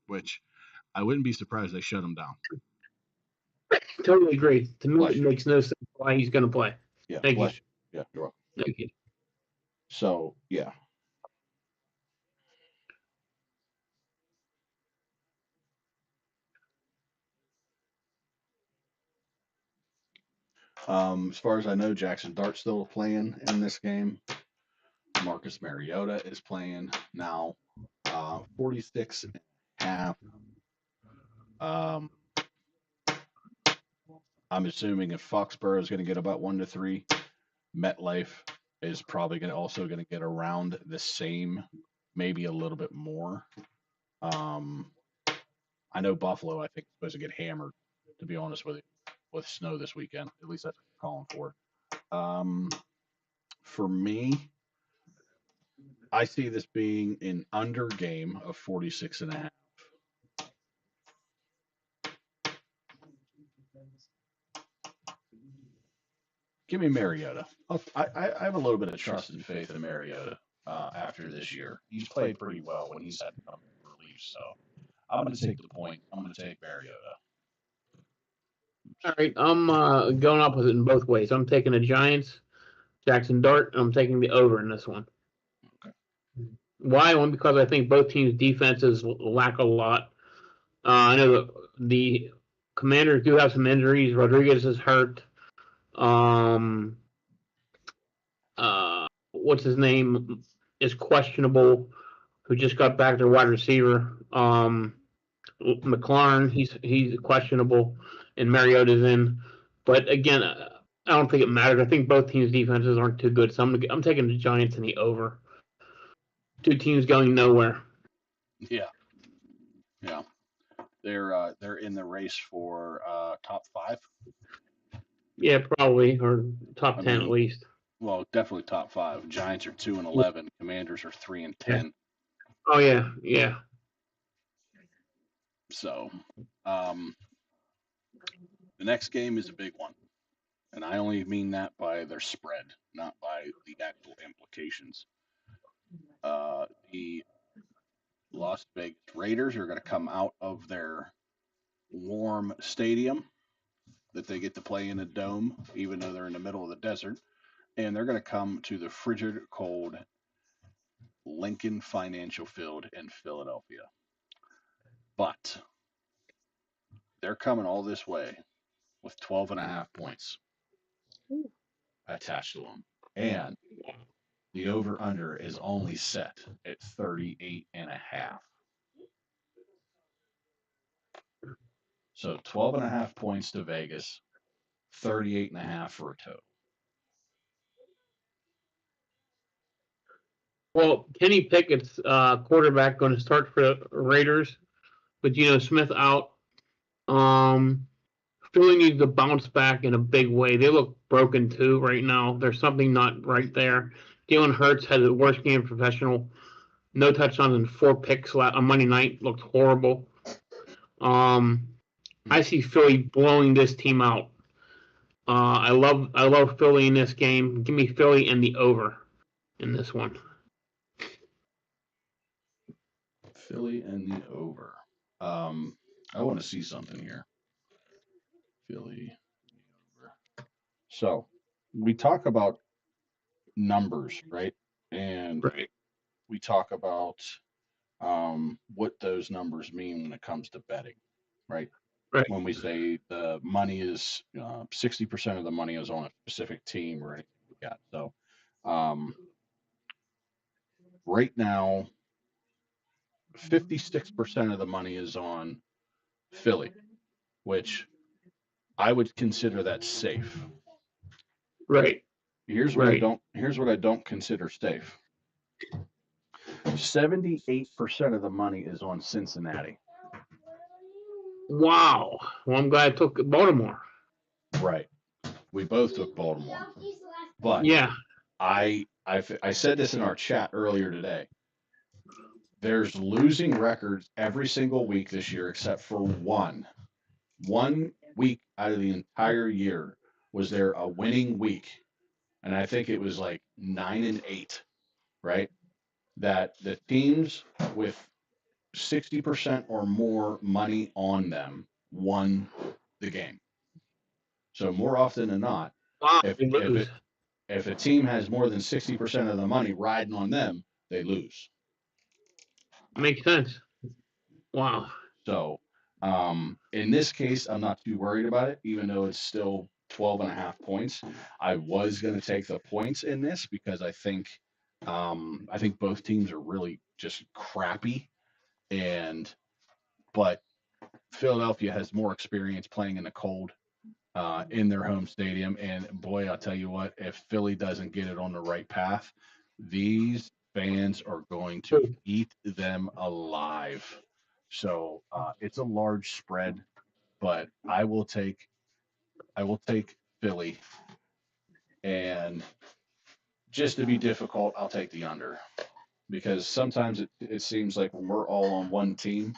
Which I wouldn't be surprised they shut him down. Totally agree. To me, Bless it you. makes no sense why he's going to play. Yeah, Thank bless you. you. Yeah, you're welcome. Thank you. So, yeah. As far as I know, Jackson Dart's still playing in this game. Marcus Mariota is playing now. 46.5. I'm assuming if Foxborough is going to get about 1 to 3, MetLife is probably also going to get around the same, maybe a little bit more. I know Buffalo, I think, is supposed to get hammered, to be honest with you, with snow this weekend. At least that's what I'm calling for. For me, I see this being an under game of 46.5. Give me Mariota. I have a little bit of trust and faith in Mariota after this year. He's played pretty well when he's had to come in relief. So I'm going to take the point. I'm going to take Mariota. All right. I'm going opposite in both ways. I'm taking the Giants, Jackson Dart, and I'm taking the over in this one. Okay. Why? One, because I think both teams' defenses lack a lot. I know the Commanders do have some injuries. Rodriguez is hurt. What's his name is questionable. Who just got back to wide receiver? McLaurin, he's questionable, and Mariota's in. But again, I don't think it matters. I think both teams' defenses aren't too good, so I'm taking the Giants in the over. Two teams going nowhere. Yeah. They're in the race for top 5. Yeah, probably, or top 10 at least. Well, definitely top 5. Giants are 2-11. Commanders are 3-10. Yeah. Oh yeah. So, the next game is a big one, and I only mean that by their spread, not by the actual implications. The Las Vegas Raiders are going to come out of their warm stadium that they get to play in a dome, even though they're in the middle of the desert, and they're going to come to the frigid cold Lincoln Financial Field in Philadelphia. But they're coming all this way with 12.5 points attached to them. And the over-under is only set at 38.5. So 12.5 points to Vegas, 38.5 for a total. Well, Kenny Pickett's quarterback going to start for the Raiders, with Geno Smith out. Philly needs to bounce back in a big way. They look broken too right now. There's something not right there. Jalen Hurts had the worst game professional. No touchdowns and 4 picks on Monday night. Looked horrible. I see Philly blowing this team out. I love Philly in this game. Give me Philly and the over in this one. Philly and the over. I want to see something here. Philly over. So we talk about numbers, right? And Right. we talk about what those numbers mean when it comes to betting. right? Right. When we say the money is 60% of the money is on a specific team or anything like that. So right now, 56% of the money is on Philly, which I would consider that safe. Right. Here's what I don't consider safe. 78% of the money is on Cincinnati. Wow. Well, I'm glad I took Baltimore. Right. We both took Baltimore. But yeah, I said this in our chat earlier today. There's losing records every single week this year except for one. One week out of the entire year was there a winning week. And I think it was like 9-8, right? That the teams with 60% or more money on them won the game. So more often than not, wow, if a team has more than 60% of the money riding on them, they lose. Makes sense. Wow. So in this case, I'm not too worried about it, even though it's still 12.5 points. I was going to take the points in this because I think both teams are really just crappy, but Philadelphia has more experience playing in the cold in their home stadium. And boy, I'll tell you what, if Philly doesn't get it on the right path, these fans are going to eat them alive. So it's a large spread, but I will take Philly, and just to be difficult, I'll take the under, because sometimes it seems like when we're all on one team,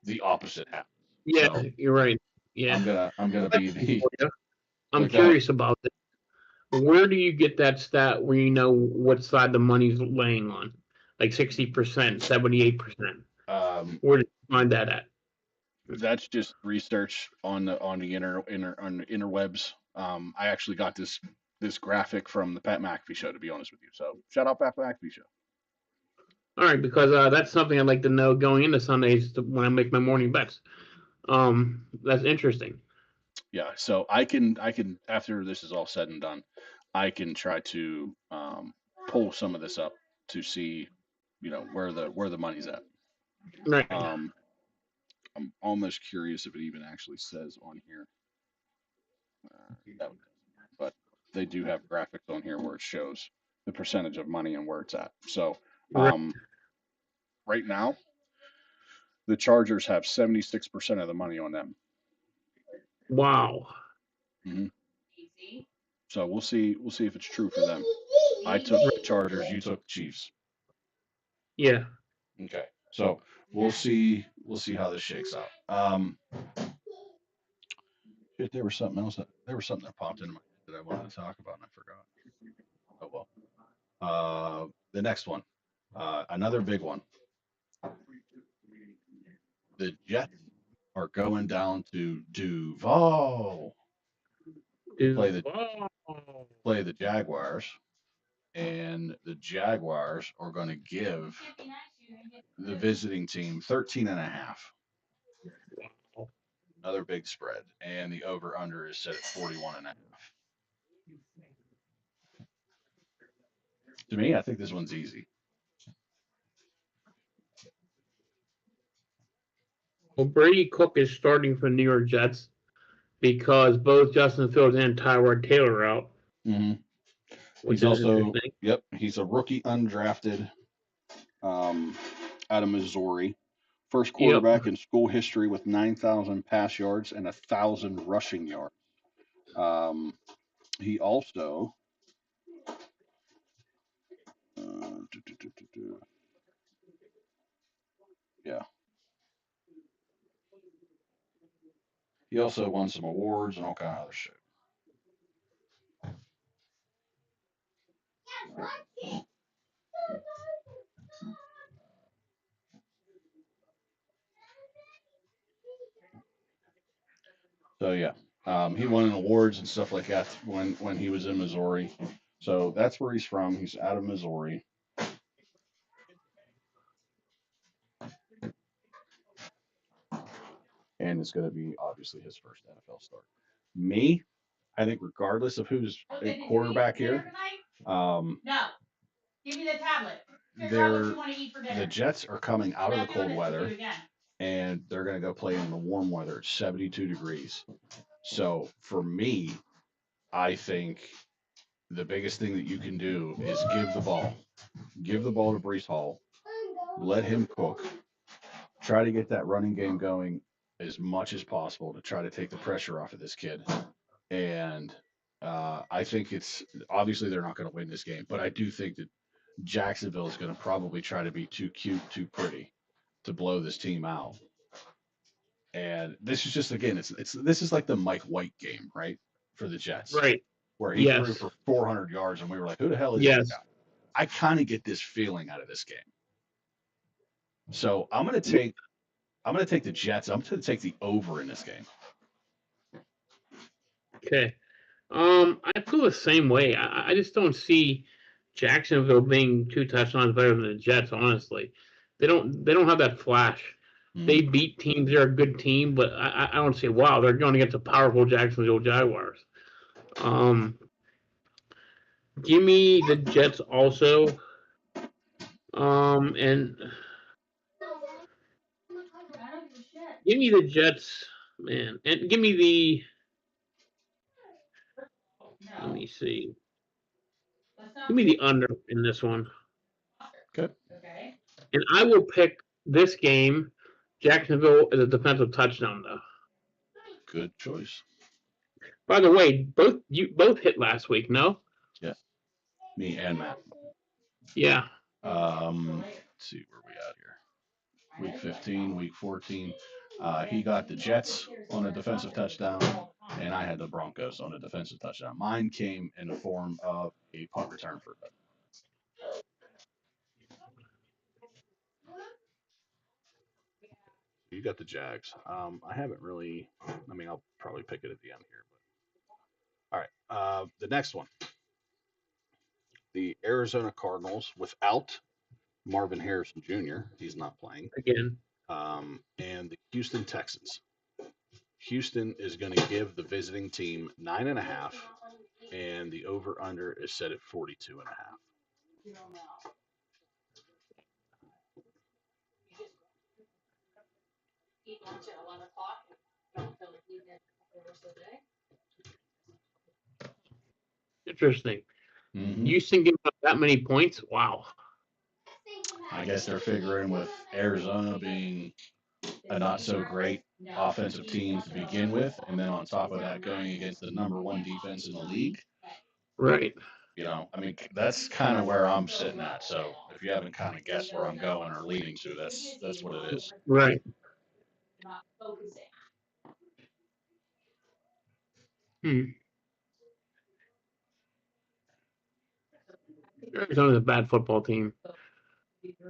the opposite happens. Yeah, so you're right. Yeah, I'm gonna be the. I'm curious about this. Where do you get that stat where you know what side the money's laying on? Like 60%, 78%. Where did you find that at? That's just research on the interwebs. I actually got this graphic from the Pat McAfee show, to be honest with you. So shout out Pat McAfee show. All right, because that's something I'd like to know going into Sundays when I make my morning bets. That's interesting. Yeah, so I can after this is all said and done, I can try to pull some of this up to see, where the money's at. Right. I'm almost curious if it even actually says on here. But they do have graphics on here where it shows the percentage of money and where it's at. So right now, the Chargers have 76% of the money on them. Wow. Mm-hmm. So we'll see if it's true for them. I took the Chargers, you took the Chiefs. Yeah. Okay. So we'll see how this shakes out. There was something else that popped into my head that I wanted to talk about and I forgot. Oh well. The next one. Another big one. The Jets are going down to Duval to play the Jaguars, and the Jaguars are going to give the visiting team 13.5. Another big spread, and the over under is set at 41.5. To me, I think this one's easy. Well, Brady Cook is starting for New York Jets because both Justin Fields and Tyrod Taylor are out. Mm-hmm. He's also he's a rookie undrafted out of Missouri. First quarterback in school history with 9,000 pass yards and 1,000 rushing yards. He also he also won some awards and all kind of other shit. So he won awards and stuff like that when he was in Missouri. So that's where he's from. He's out of Missouri. And and it's going to be obviously his first NFL start. Me, I think regardless of who's a quarterback here, No. Give me the tablet. the Jets are coming out of the cold weather, and they're going to go play in the warm weather. It's 72 degrees. So for me, I think the biggest thing that you can do is give the ball. Give the ball to Brees Hall. Let him cook. Try to get that running game going as much as possible to try to take the pressure off of this kid. And I think it's obviously they're not going to win this game, but I do think that Jacksonville is going to probably try to be too cute, too pretty to blow this team out. And this is just again, this is like the Mike White game, right, for the Jets, Right. where he threw for 400 yards, and we were like, "Who the hell is this guy?" I kind of get this feeling out of this game. So I'm gonna take the Jets. I'm gonna take the over in this game. Okay. I feel the same way. I just don't see Jacksonville being 2 touchdowns better than the Jets. Honestly, they don't have that flash. They beat teams. They're a good team, but I don't say, wow, they're going against the powerful Jacksonville Jaguars. Give me the Jets also. And give me the Jets, man, and give me the. Let me see. Give me the under in this one. Good. And I will pick this game, Jacksonville, as a defensive touchdown, though. Good choice. By the way, you both hit last week, no? Yeah. Me and Matt. Yeah. Let's see where we at here. Week 15, week 14. He got the Jets on a defensive touchdown, and I had the Broncos on a defensive touchdown. Mine came in the form of a punt return for them. You got the Jags. I haven't really. I mean, I'll probably pick it at the end here. But all right. The next one. The Arizona Cardinals without Marvin Harrison Jr. He's not playing again. And the Houston Texans. Houston is going to give the visiting team 9.5, and the over/under is set at 42.5. Interesting. Mm-hmm. Houston giving up that many points? Wow. I guess they're figuring with Arizona being a not so great offensive team to begin with, and then on top of that going against the number 1 defense in the league. Right. You know, I mean, that's kind of where I'm sitting at. So if you haven't kind of guessed where I'm going or leading to, that's what it is. Right. Arizona's a bad football team.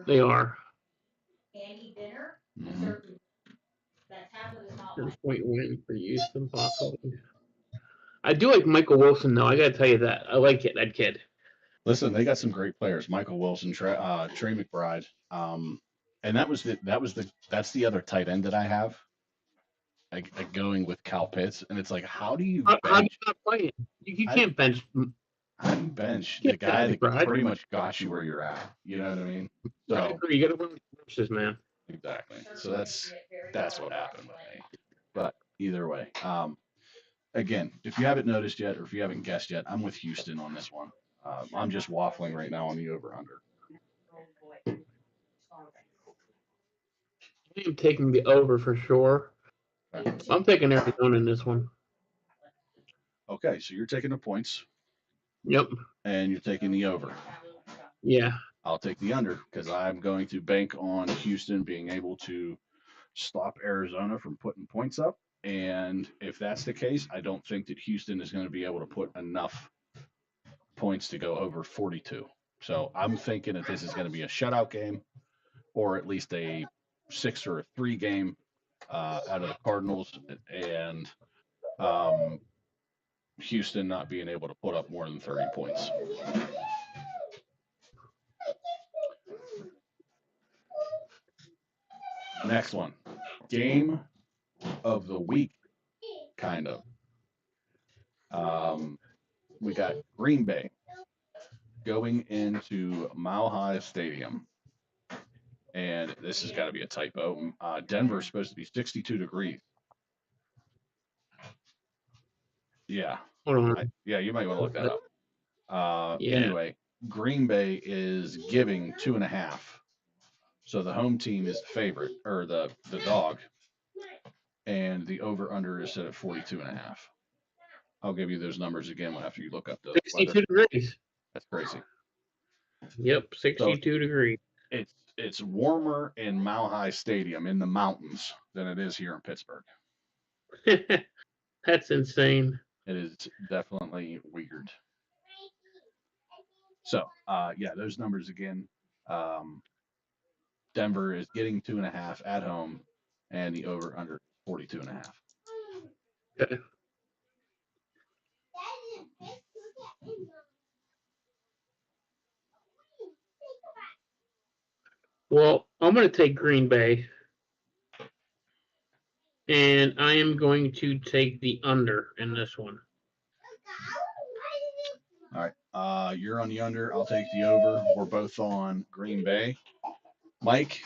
They are. Mm-hmm. 10-point win for Houston, possibly. I do like Michael Wilson, though. I got to tell you that. I like it, that kid. Listen, they got some great players. Michael Wilson, Trey McBride, and that's the other tight end that I have. Going with Cal Pitts, and it's like, how do you bench? How do you not play him? You can't bench. How do you bench the guy that pretty much got you where you're at? You know what I mean? So I agree. You got to run versus, man. Exactly. So that's what happened with me. But either way, again, if you haven't noticed yet, or if you haven't guessed yet, I'm with Houston on this one. I'm just waffling right now on the over/under. I am taking the over for sure. I'm taking Arizona in this one. Okay, so you're taking the points. Yep. And you're taking the over. Yeah. I'll take the under because I'm going to bank on Houston being able to stop Arizona from putting points up. And if that's the case, I don't think that Houston is going to be able to put enough points to go over 42. So I'm thinking that this is going to be a shutout game, or at least a 6 or a 3 game out of the Cardinals, and Houston not being able to put up more than 30 points. Next one. Game of the week, kind of. We got Green Bay going into Mile High Stadium. And this has got to be a typo. Denver is supposed to be 62 degrees. Yeah. Hold on. Yeah, you might want to look that up. Yeah. Anyway, Green Bay is giving 2.5. So the home team is the favorite, or the dog. And the over-under is set at 42.5. I'll give you those numbers again after you look up the 62 degrees. That's crazy. Yep, 62 degrees. It's warmer in Mile High Stadium in the mountains than it is here in Pittsburgh. That's insane. It is definitely weird. So, yeah, those numbers again. Denver is getting 2.5 at home, and the over under 42.5. Okay. Well, I'm going to take Green Bay, and I am going to take the under in this one. All right. You're on the under. I'll take the over. We're both on Green Bay. Mike?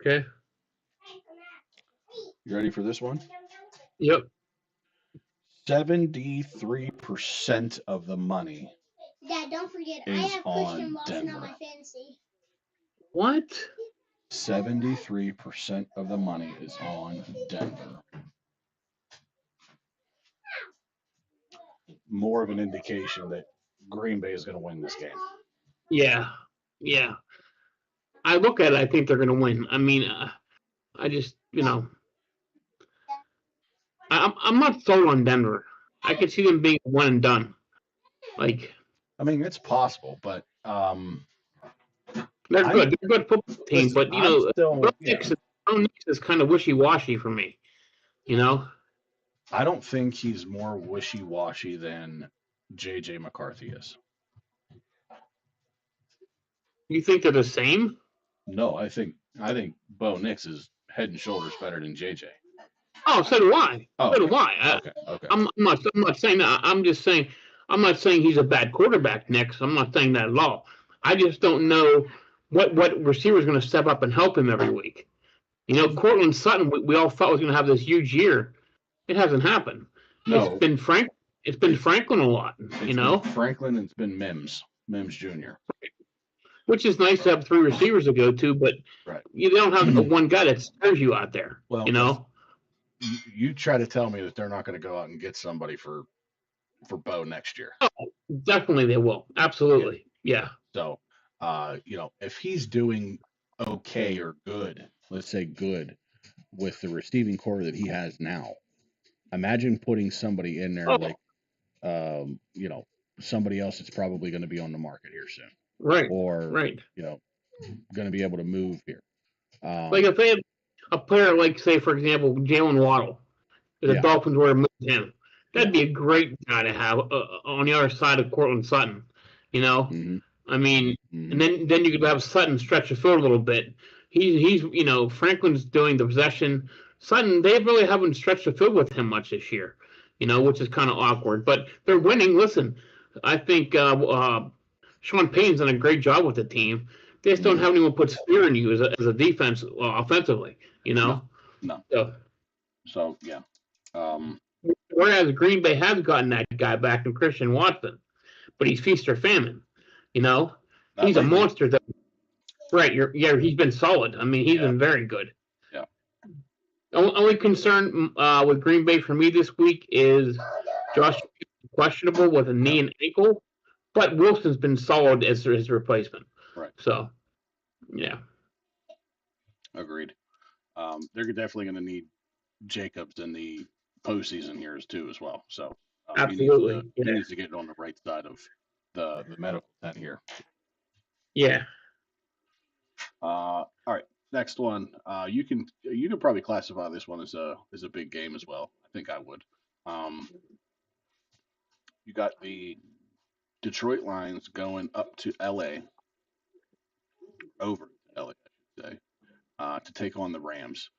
Okay. You ready for this one? Yep. 73% of the money. Dad, don't forget, I is have on Christian Watson Denver. on my fantasy. What? 73% of the money is on Denver. More of an indication that Green Bay is going to win this game. Yeah. Yeah. I look at it, I think they're going to win. I mean, I just, I'm not sold on Denver. I could see them being one and done. Like, I mean, it's possible, but they're good. They're a good football team, listen, but Bo Nix is kind of wishy-washy for me. I don't think he's more wishy-washy than J.J. McCarthy is. You think they're the same? No, I think Bo Nix is head and shoulders better than J.J. Oh, so do I. Oh, so do I. Okay. I'm not saying that. I'm just saying I'm not saying he's a bad quarterback, Nix. I'm not saying that at all. I just don't know what receiver is going to step up and help him every week. Cortland Sutton, we all thought was going to have this huge year. It hasn't happened. No. It's been Franklin a lot, Been Franklin, and it's been Mims Jr. Which is nice to have three receivers to go to, but you don't have one guy that scares you out there. Well, you try to tell me that they're not going to go out and get somebody for Bo next year. Oh, definitely they will. Absolutely. Yeah. So, if he's doing okay or good, let's say good, with the receiving core that he has now, imagine putting somebody in there like, somebody else that's probably going to be on the market here soon. Right. Or, going to be able to move here. Like if they had a player like, say, for example, Jalen Waddle, if the Dolphins were to move him, that'd be a great guy to have on the other side of Cortland Sutton. Mm-hmm. I mean, and then you could have Sutton stretch the field a little bit. He's Franklin's doing the possession. Sutton, they really haven't stretched the field with him much this year, which is kind of awkward. But they're winning. Listen, I think Sean Payton's done a great job with the team. They just don't have anyone put fear in you as a defense offensively, No. So yeah. Whereas Green Bay has gotten that guy back in Christian Watson, but he's feast or famine. He's a monster. Right. He's been solid. I mean, he's been very good. Yeah. Only concern with Green Bay for me this week is Josh questionable with a knee and ankle, but Wilson's been solid as his replacement. Right. So, yeah. Agreed. They're definitely going to need Jacobs in the postseason here too as well. So absolutely, he needs to get on the right side of the medical tent here. Yeah. All right. Next one. You can probably classify this one as a big game as well. I think I would. You got the Detroit Lions going up to LA, over to LA, I should say, to take on the Rams.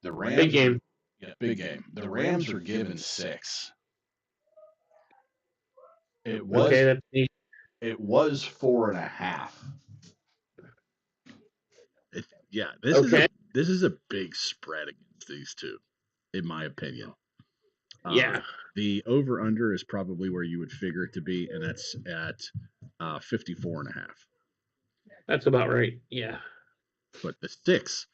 The Rams, big game. Yeah, big game. The Rams are given 6. It was Okay, that's neat. it was 4.5. Yeah, Okay. this is a big spread against these two, in my opinion. Yeah. The over under is probably where you would figure it to be, and that's at 54.5. That's about right. Yeah. But the 6,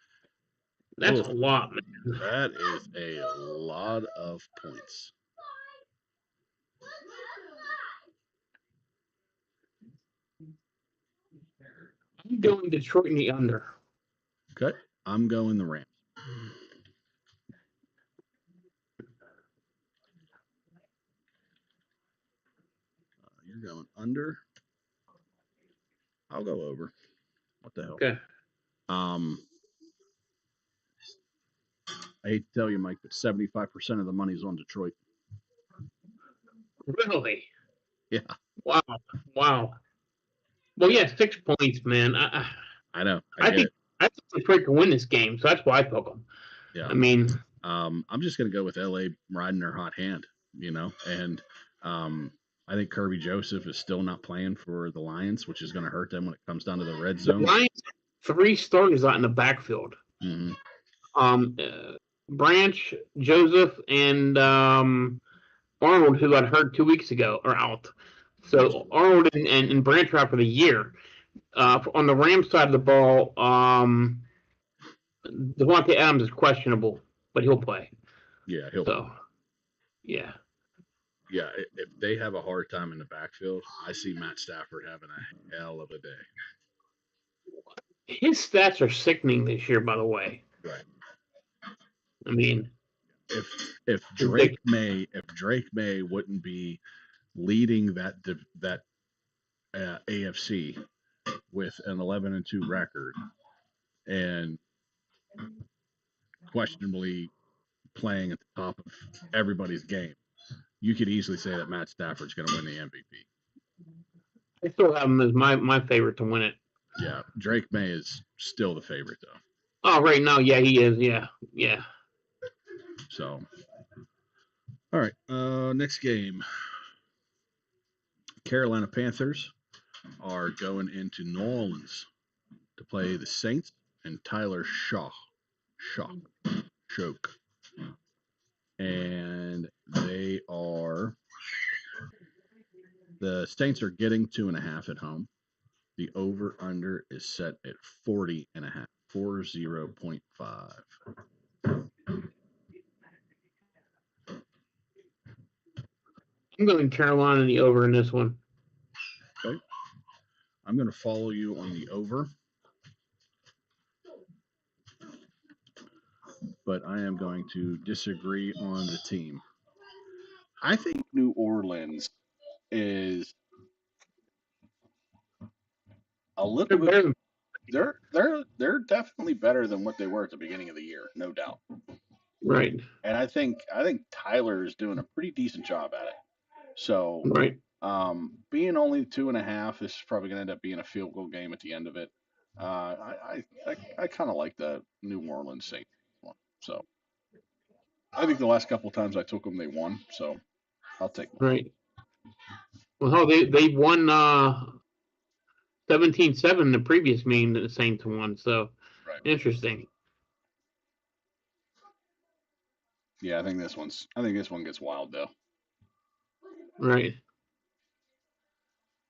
That's ugh, a lot, man. that is a lot of points. I'm going Detroit in the under. Okay, I'm going the Rams. You're going under. I'll go over. What the hell? Okay. I hate to tell you, Mike, but 75% of the money's on Detroit. Really? Yeah. Wow. Wow. Well, yeah, 6 points, man. I know. I think Detroit can win this game, so that's why I took them. Yeah. I mean, I'm just going to go with LA riding their hot hand, and I think Kirby Joseph is still not playing for the Lions, which is going to hurt them when it comes down to the red zone. The Lions, 3 starters out in the backfield. Mm-hmm. Branch, Joseph, and Arnold, who got hurt 2 weeks ago, are out. So Arnold and Branch are out for the year. On the Rams side of the ball, Devontae Adams is questionable, but he'll play. Yeah, he'll play. Yeah. Yeah, if they have a hard time in the backfield, I see Matt Stafford having a hell of a day. His stats are sickening this year, by the way. Right. I mean, if Drake May wouldn't be leading that AFC with an 11-2 record and questionably playing at the top of everybody's game, you could easily say that Matt Stafford's going to win the MVP. I still have him as my favorite to win it. Yeah, Drake May is still the favorite, though. Oh, right now, yeah, he is. Yeah. So, all right, next game. Carolina Panthers are going into New Orleans to play the Saints and Tyler Shock. And the Saints are getting 2.5 at home. The over-under is set at 40.5, 40.5. I'm going Carolina in the over in this one. Okay. I'm going to follow you on the over. But I am going to disagree on the team. I think New Orleans is a little bit. They're definitely better than what they were at the beginning of the year, no doubt. Right. And I think Tyler is doing a pretty decent job at it. So, right. Being only 2.5, this is probably going to end up being a field goal game at the end of it. I kind of like the New Orleans Saints one. So, I think the last couple of times I took them, they won. So, I'll take them. Right. Well, they won 17-7 the previous meeting that the Saints won. So, right. Interesting. Yeah, I think this one gets wild though. Right.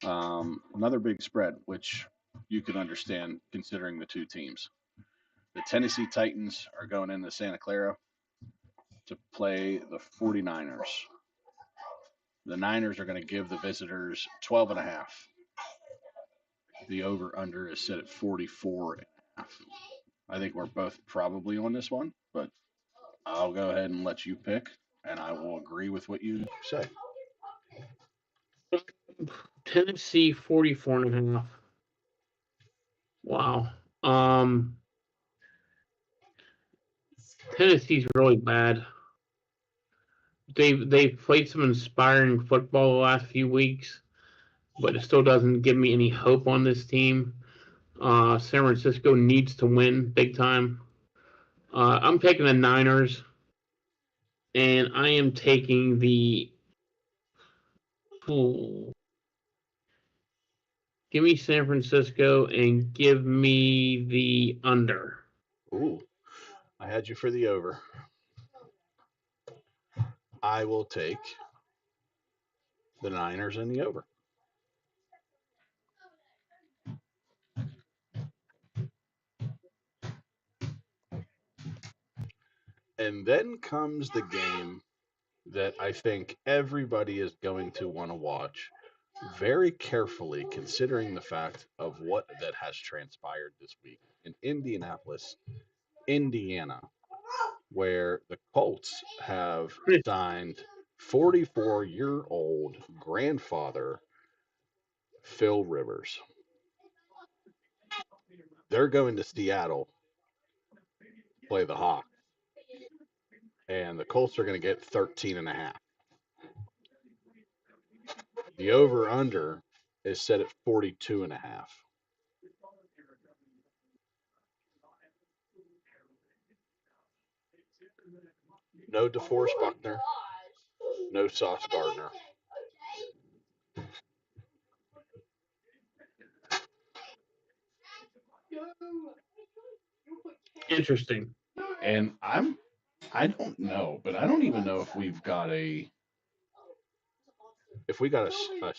Another big spread, which you can understand considering the two teams. The Tennessee Titans are going into Santa Clara to play the 49ers. The Niners are going to give the visitors 12.5. The over-under is set at 44.5. I think we're both probably on this one, but I'll go ahead and let you pick, and I will agree with what you say. Tennessee 44.5. Wow. Tennessee's really bad. They've played some inspiring football the last few weeks, but it still doesn't give me any hope on this team. San Francisco needs to win big time. I'm taking the Niners. and I am taking the. Oh, give me San Francisco and give me the under. Ooh, I had you for the over. I will take the Niners and the over. And then comes the game that I think everybody is going to want to watch very carefully, considering the fact of what that has transpired this week in Indianapolis, Indiana, where the Colts have signed 44-year-old grandfather Phil Rivers. They're going to Seattle, play the Hawks, and the Colts are going to get 13.5. The over-under is set at 42.5. No DeForest Buckner, no Sauce Gardner. Interesting. And I don't know, but I don't even know if we've got a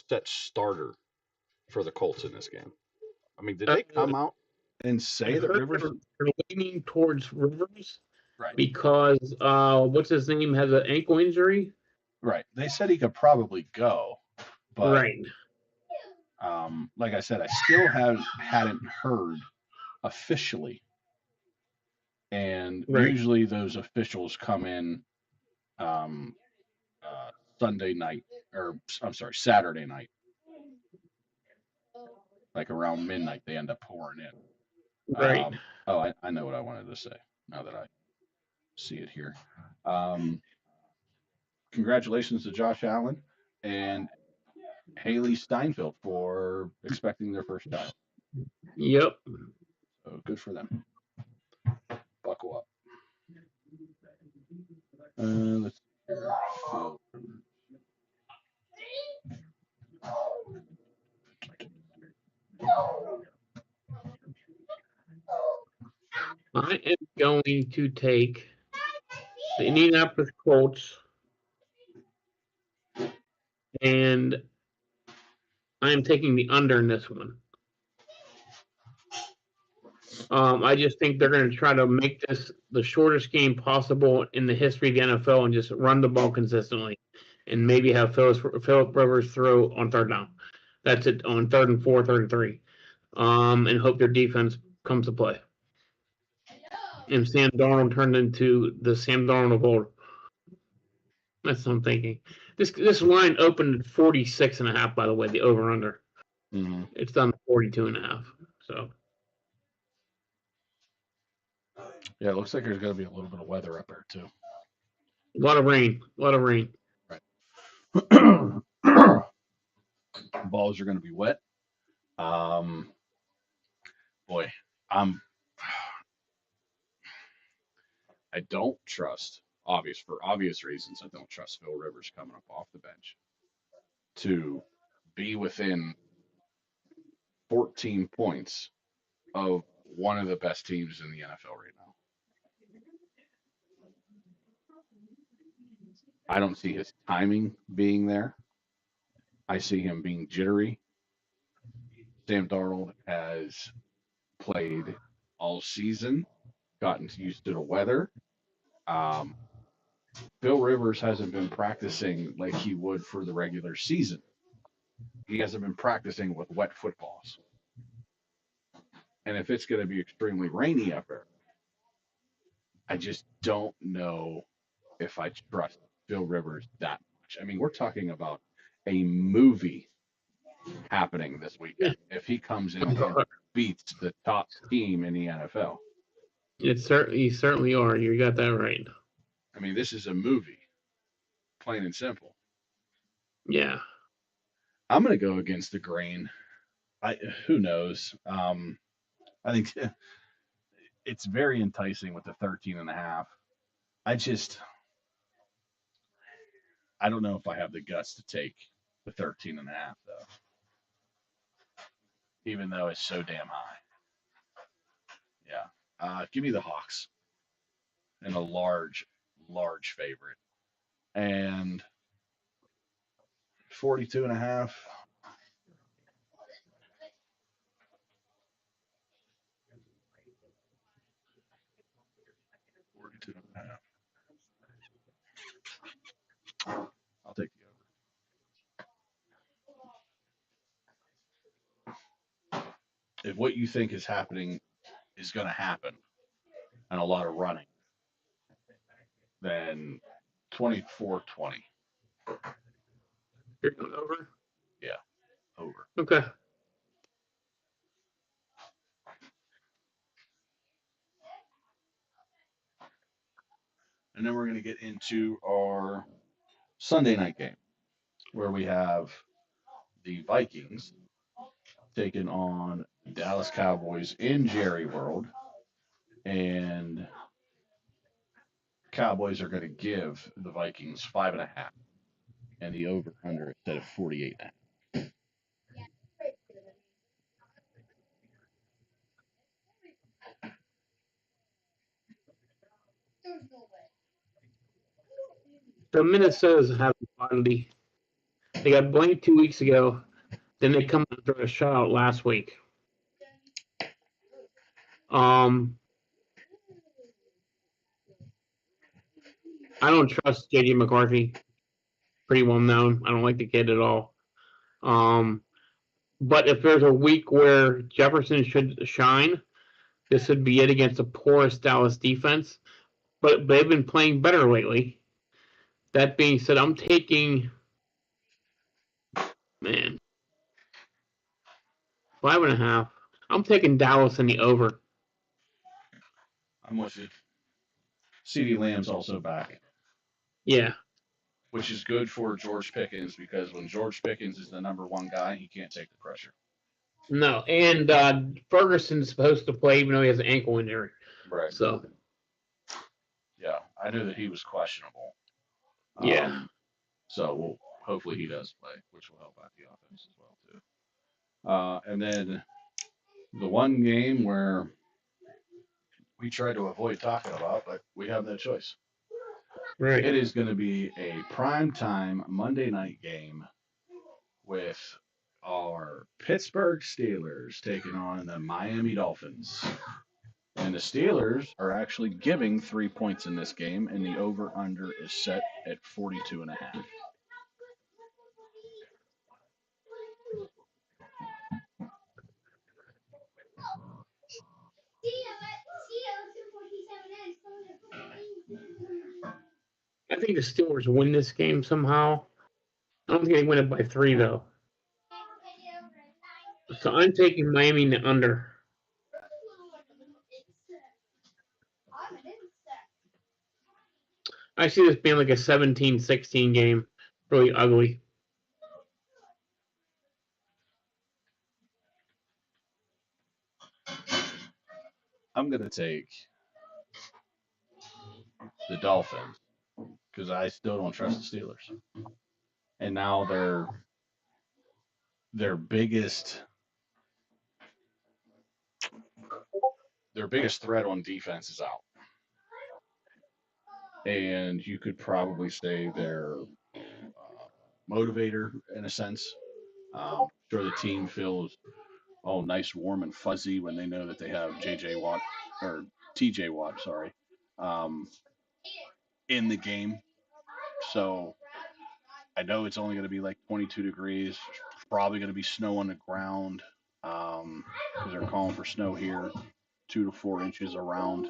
set starter for the Colts in this game. I mean, did they come out and say that Rivers are leaning towards Rivers? Right. Because what's his name has an ankle injury. Right. They said he could probably go, but right. Like I said, I still hadn't heard officially. And usually those officials come in Sunday night, or I'm sorry, Saturday night. Like around midnight, they end up pouring in. Right. I know what I wanted to say now that I see it here. Congratulations to Josh Allen and Haley Steinfeld for expecting their first child. Yep. So good for them. Buckle up. Let's see here. I am going to take the Indianapolis Colts, and I am taking the under in this one. I just think they're going to try to make this the shortest game possible in the history of the NFL and just run the ball consistently, and maybe have Philip Rivers throw on third down. That's it, on 3rd and 4, 3rd and 3, and hope their defense comes to play. And Sam Darnold turned into the Sam Darnold of old. That's what I'm thinking. This line opened at 46.5, by the way, the over under. Mm-hmm. It's done 42.5. So yeah, it looks like there's going to be a little bit of weather up there too. A lot of rain. Right. Balls are going to be wet. Boy, I don't trust, for obvious reasons, I don't trust Phil Rivers coming up off the bench to be within 14 points of one of the best teams in the NFL right now. I don't see his timing being there. I see him being jittery. Sam Darnold has played all season, gotten used to the weather. Phil Rivers hasn't been practicing like he would for the regular season. He hasn't been practicing with wet footballs. And if it's going to be extremely rainy up there, I just don't know if I trust Phil Rivers that much. I mean, we're talking about a movie happening this weekend if he comes in and beats the top team in the NFL. You certainly are. You got that right. I mean, this is a movie, plain and simple. Yeah. I'm going to go against the grain. Who knows? I think it's very enticing with the 13.5. I don't know if I have the guts to take the 13.5 though, even though it's so damn high. Yeah. Give me the Hawks and a large favorite. And 42.5. 42.5. I'll take the over. If what you think is happening is going to happen and a lot of running, then 24-20. You're going over? Yeah, over. Okay. And then we're going to get into our Sunday night game where we have the Vikings taking on Dallas Cowboys in Jerry World. And Cowboys are going to give the Vikings 5.5 and the over under instead of 48.5. The Minnesota's have quality. They got blanked 2 weeks ago. Then they come and throw a shutout last week. I don't trust JJ McCarthy. Pretty well known. I don't like the kid at all. But if there's a week where Jefferson should shine, this would be it against the poorest Dallas defense. But they've been playing better lately. That being said, I'm taking 5.5. I'm taking Dallas in the over. I'm with you. CeeDee Lamb's also back. Yeah. Which is good for George Pickens because when George Pickens is the number one guy, he can't take the pressure. No, and Ferguson's supposed to play even though he has an ankle injury. Right. So. Yeah, I knew that he was questionable. Yeah. So hopefully he does play, which will help out the offense as well too. And then the one game where we tried to avoid talking about, but we have no choice. Right. It is going to be a primetime Monday night game with our Pittsburgh Steelers taking on the Miami Dolphins. And the Steelers are actually giving 3 points in this game, and the over-under is set at 42.5. I think the Steelers win this game somehow. I don't think they win it by 3 though. So I'm taking Miami in the under. I see this being like a 17-16 game. Really ugly. I'm going to take the Dolphins because I still don't trust the Steelers. And now their biggest threat on defense is out. And you could probably say their motivator in a sense. Sure, the team feels nice, warm, and fuzzy when they know that they have TJ Watt, in the game. So I know it's only going to be like 22 degrees. Probably going to be snow on the ground because they're calling for snow here, 2 to 4 inches around.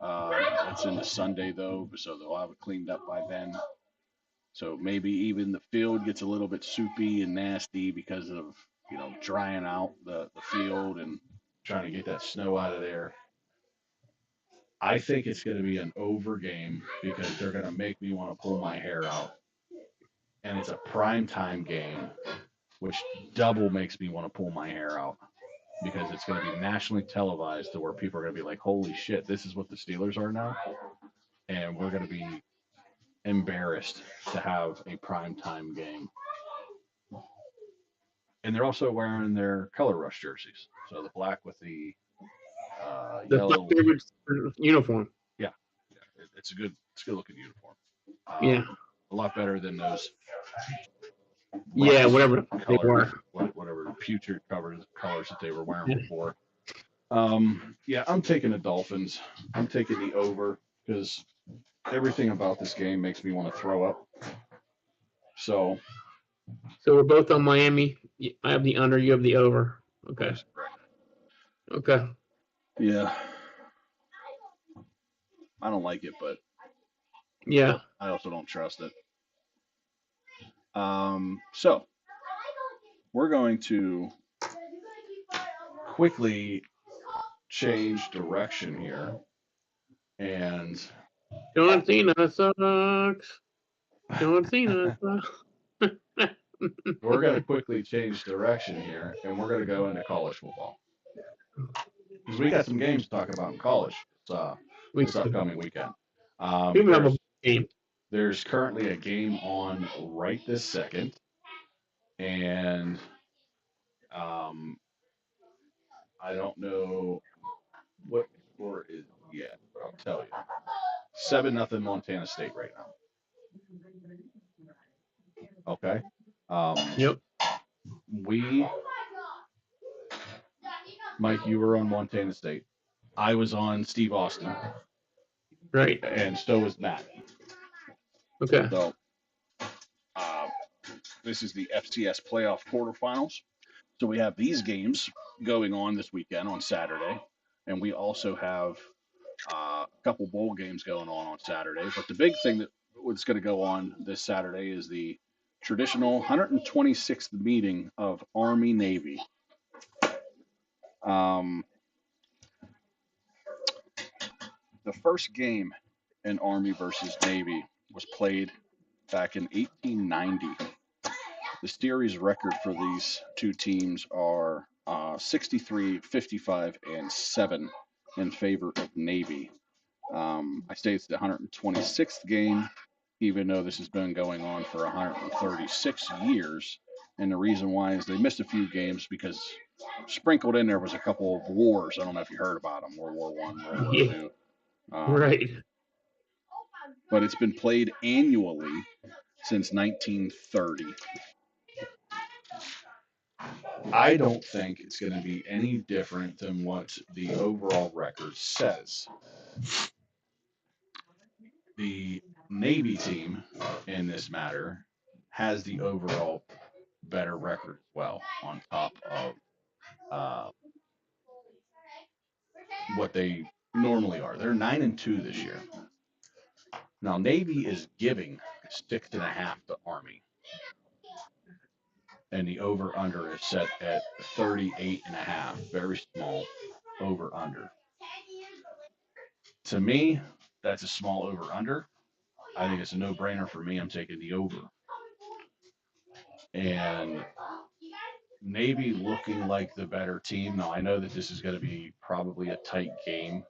It's in the Sunday though, so they'll have it cleaned up by then. So maybe even the field gets a little bit soupy and nasty because of drying out the field and trying to get that snow out of there. I think it's going to be an over game because they're going to make me want to pull my hair out. And it's a primetime game, which double makes me want to pull my hair out because it's going to be nationally televised to where people are going to be like, holy shit, this is what the Steelers are now. And we're going to be embarrassed to have a primetime game. And they're also wearing their color rush jerseys. So the black with the yellow. My favorite uniform. Yeah, it's a good looking uniform. Yeah. A lot better than those. Yeah, whatever they colors, were. whatever putrid colors that they were wearing Yeah. before. Yeah, I'm taking the Dolphins. I'm taking the over because everything about this game makes me want to throw up. So we're both on Miami. I have the under, you have the over. Okay. Okay. Yeah. I don't like it, but yeah, I also don't trust it. So we're going to quickly change direction here, and John Cena sucks. John Cena sucks. we're going to quickly change direction here, and we're going to go into college football because we got some games to talk about in college this upcoming weekend. There's currently a game on right this second, and I don't know what score is yet, but I'll tell you. 7-0 Montana State right now. Okay. Yep. Mike, you were on Montana State. I was on Steve Austin. Right. And so was Matt. Okay. So, this is the FCS playoff quarterfinals. So we have these games going on this weekend on Saturday, and we also have a couple bowl games going on Saturday. But the big thing that's going to go on this Saturday is the traditional 126th meeting of Army-Navy. The first game in Army versus Navy was played back in 1890. The series record for these two teams are 63, 55, and 7 in favor of Navy. I say it's the 126th game, even though this has been going on for 136 years. And the reason why is they missed a few games because sprinkled in there was a couple of wars. I don't know if you heard about them, World War I, World War II. Right. But it's been played annually since 1930. I don't think it's going to be any different than what the overall record says. The Navy team in this matter has the overall better record as well, on top of what they normally are. They're 9-2 this year. Now Navy is giving 6.5 to Army, and the over/under is set at 38.5. Very small over/under. To me, that's a small over/under. I think it's a no-brainer for me. I'm taking the over. And Navy looking like the better team. Now, I know that this is going to be probably a tight game.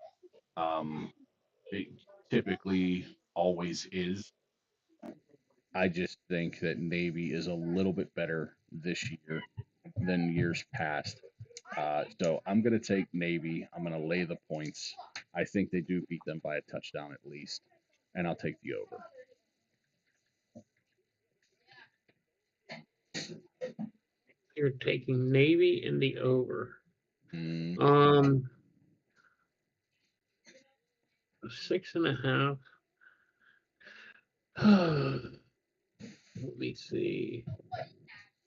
It typically always is. I just think that Navy is a little bit better this year than years past. So I'm going to take Navy. I'm going to lay the points. I think they do beat them by a touchdown at least. And I'll take the over. You're taking Navy in the over. 6.5. Let me see.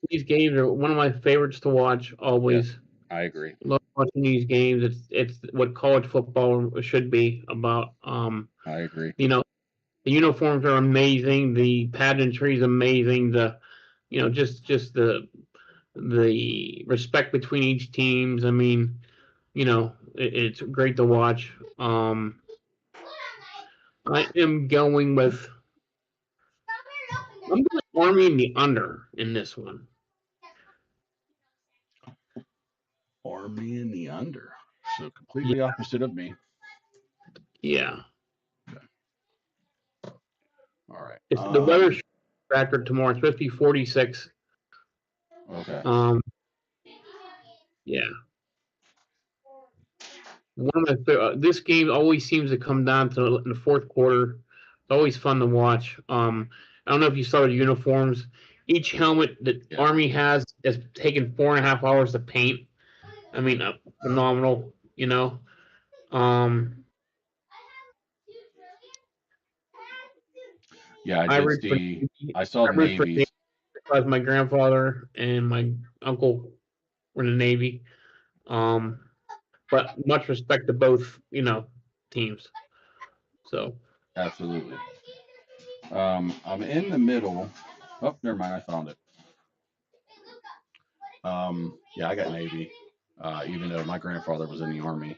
These games are one of my favorites to watch always. Yes, I agree. Love watching these games. It's what college football should be about. I agree. You know, the uniforms are amazing. The pageantry is amazing. Just the respect between each teams. I mean, it's great to watch. I am going with. I'm going Army in the under in this one. Army in the under. So completely opposite of me. Yeah. Okay. All right. The weather's factor tomorrow. It's supposed to be 46. Okay. Yeah. This game always seems to come down to in the fourth quarter. It's always fun to watch. I don't know if you saw the uniforms. Each helmet that Army has is taken 4.5 hours to paint. I mean, phenomenal. You know. Yeah, I did see. I saw the Navy's. Because my grandfather and my uncle were in the Navy. But much respect to both, teams. So Absolutely. I'm in the middle. Oh, never mind. I found it. Yeah, I got Navy, even though my grandfather was in the Army.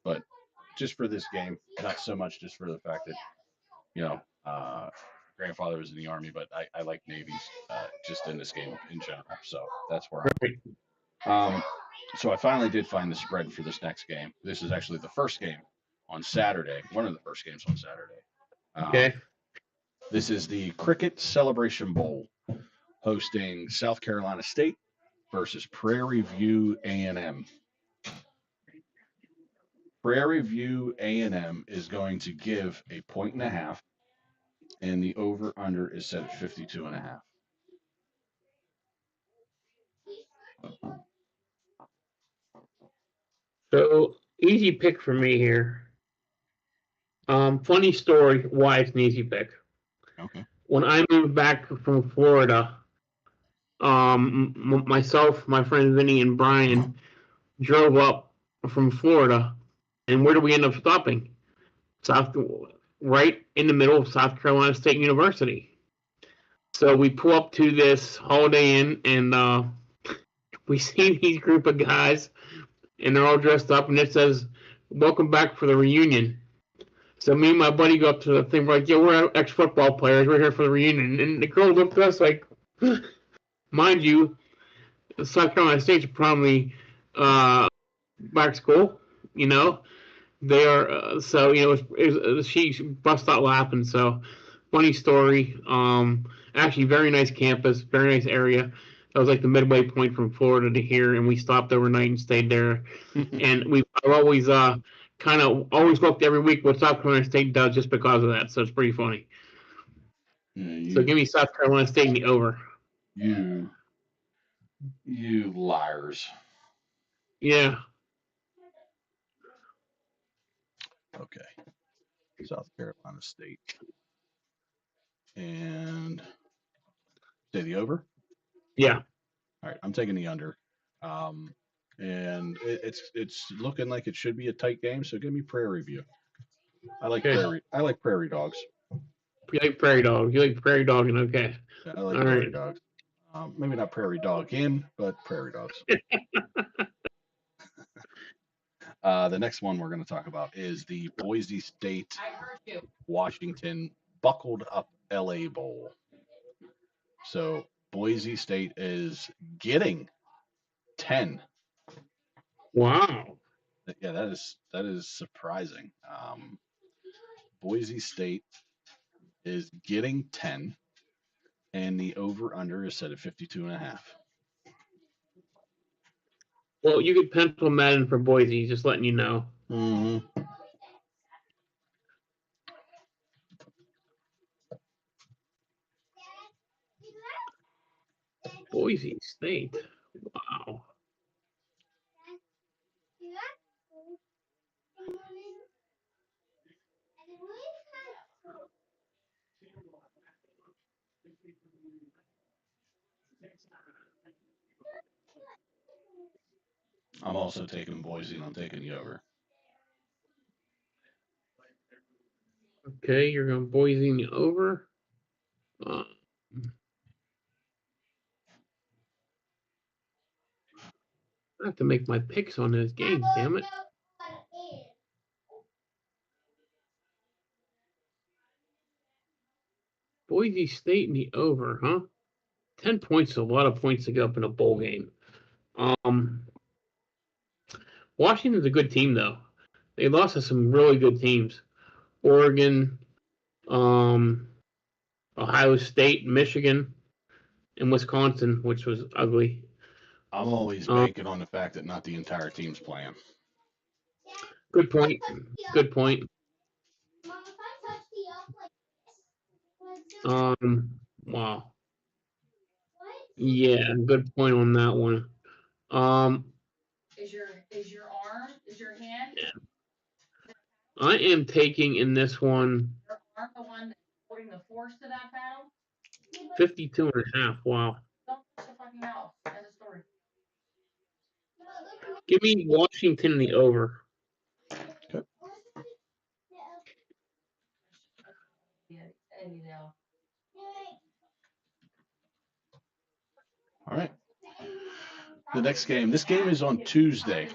But just for this game, not so much just for the fact that, grandfather was in the Army, but I like Navy's just in this game in general. So that's where I'm. So I finally did find the spread for this next game. This is actually the first game on Saturday, one of the first games on Saturday. Okay. This is the Cricket Celebration Bowl, hosting South Carolina State versus Prairie View A&M. Prairie View A&M is going to give 1.5, and the over/under is set at 52.5. So easy pick for me here. Funny story why it's an easy pick. Okay. When I moved back from Florida, myself, my friend Vinny, and Brian drove up from Florida, and where do we end up stopping? Right in the middle of South Carolina State University. So we pull up to this Holiday Inn, and we see these group of guys, and they're all dressed up, and it says, "Welcome back for the reunion." So me and my buddy go up to the thing. We're like, "Yeah, we're ex-football players. We're here for the reunion." And the girl looked at us like, mind you, South Carolina State's probably black school. They are. So she bust out laughing. So funny story. Actually, very nice campus, very nice area. That was like the midway point from Florida to here, and we stopped overnight and stayed there. And I've always always looked every week what South Carolina State does just because of that. So it's pretty funny. So give me South Carolina State in the over. You liars. Yeah. Okay. South Carolina State. And say the over? Yeah. All right, I'm taking the under. And it's looking like it should be a tight game, so give me Prairie View. I like Prairie Dogs. You like Prairie Dog. You like Prairie Dogging, okay. Yeah, I like Prairie Dogs. Maybe not Prairie Dog in, but Prairie Dogs. The next one we're going to talk about is the Boise State Washington Buckled Up LA Bowl. So Boise State is getting 10. Wow. Yeah, that is surprising. Boise State is getting 10, and the over/under is set at 52.5. Well, you could pencil Madden for Boise, just letting you know. Mm-hmm. Boise State. Wow. I'm also taking Boise, and I'm taking the over. Okay, you're going Boise in the over. I have to make my picks on this game, damn it. Boise State in the over, huh? 10 points is a lot of points to get up in a bowl game. Washington's a good team, though. They lost to some really good teams. Oregon, Ohio State, Michigan, and Wisconsin, which was ugly. I'm always banking on the fact that not the entire team's playing. Good point. Good point. Wow. Yeah, good point on that one. Is your hand? I am taking in this one Your arm the one that's putting the force to that paddle? 52.5. Wow. Don't touch the fucking mouse. End of story. Give me Washington in the over. Okay. Yeah, anyhow. All right. The next game. This game is on Tuesday.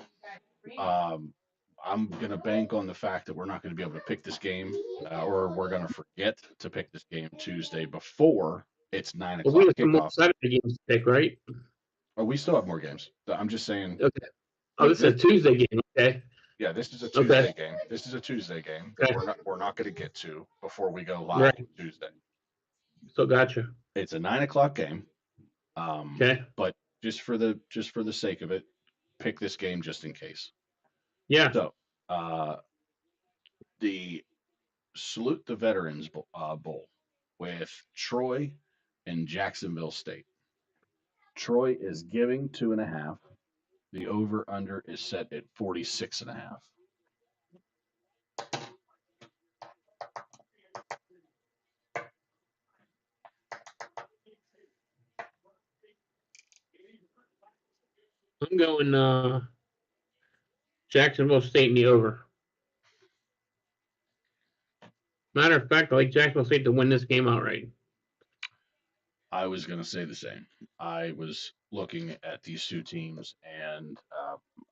I'm going to bank on the fact that we're not going to be able to pick this game, or we're going to forget to pick this game Tuesday before it's 9 o'clock We have some more kickoff. Saturday games to pick, right? Oh, we still have more games. I'm just saying. Okay. Oh, this is a Tuesday game. Okay. Yeah, this is a Tuesday game. This is a Tuesday game that we're not going to get to before we go live on Tuesday. So gotcha. It's a 9 o'clock game. Okay. But just for the sake of it, pick this game just in case. Yeah. So, the Salute the Veterans Bowl with Troy and Jacksonville State. Troy is giving 2.5. The over/under is set at 46.5. I'm going Jacksonville State in the over. Matter of fact, I like Jacksonville State to win this game outright. I was going to say the same. I was looking at these two teams, and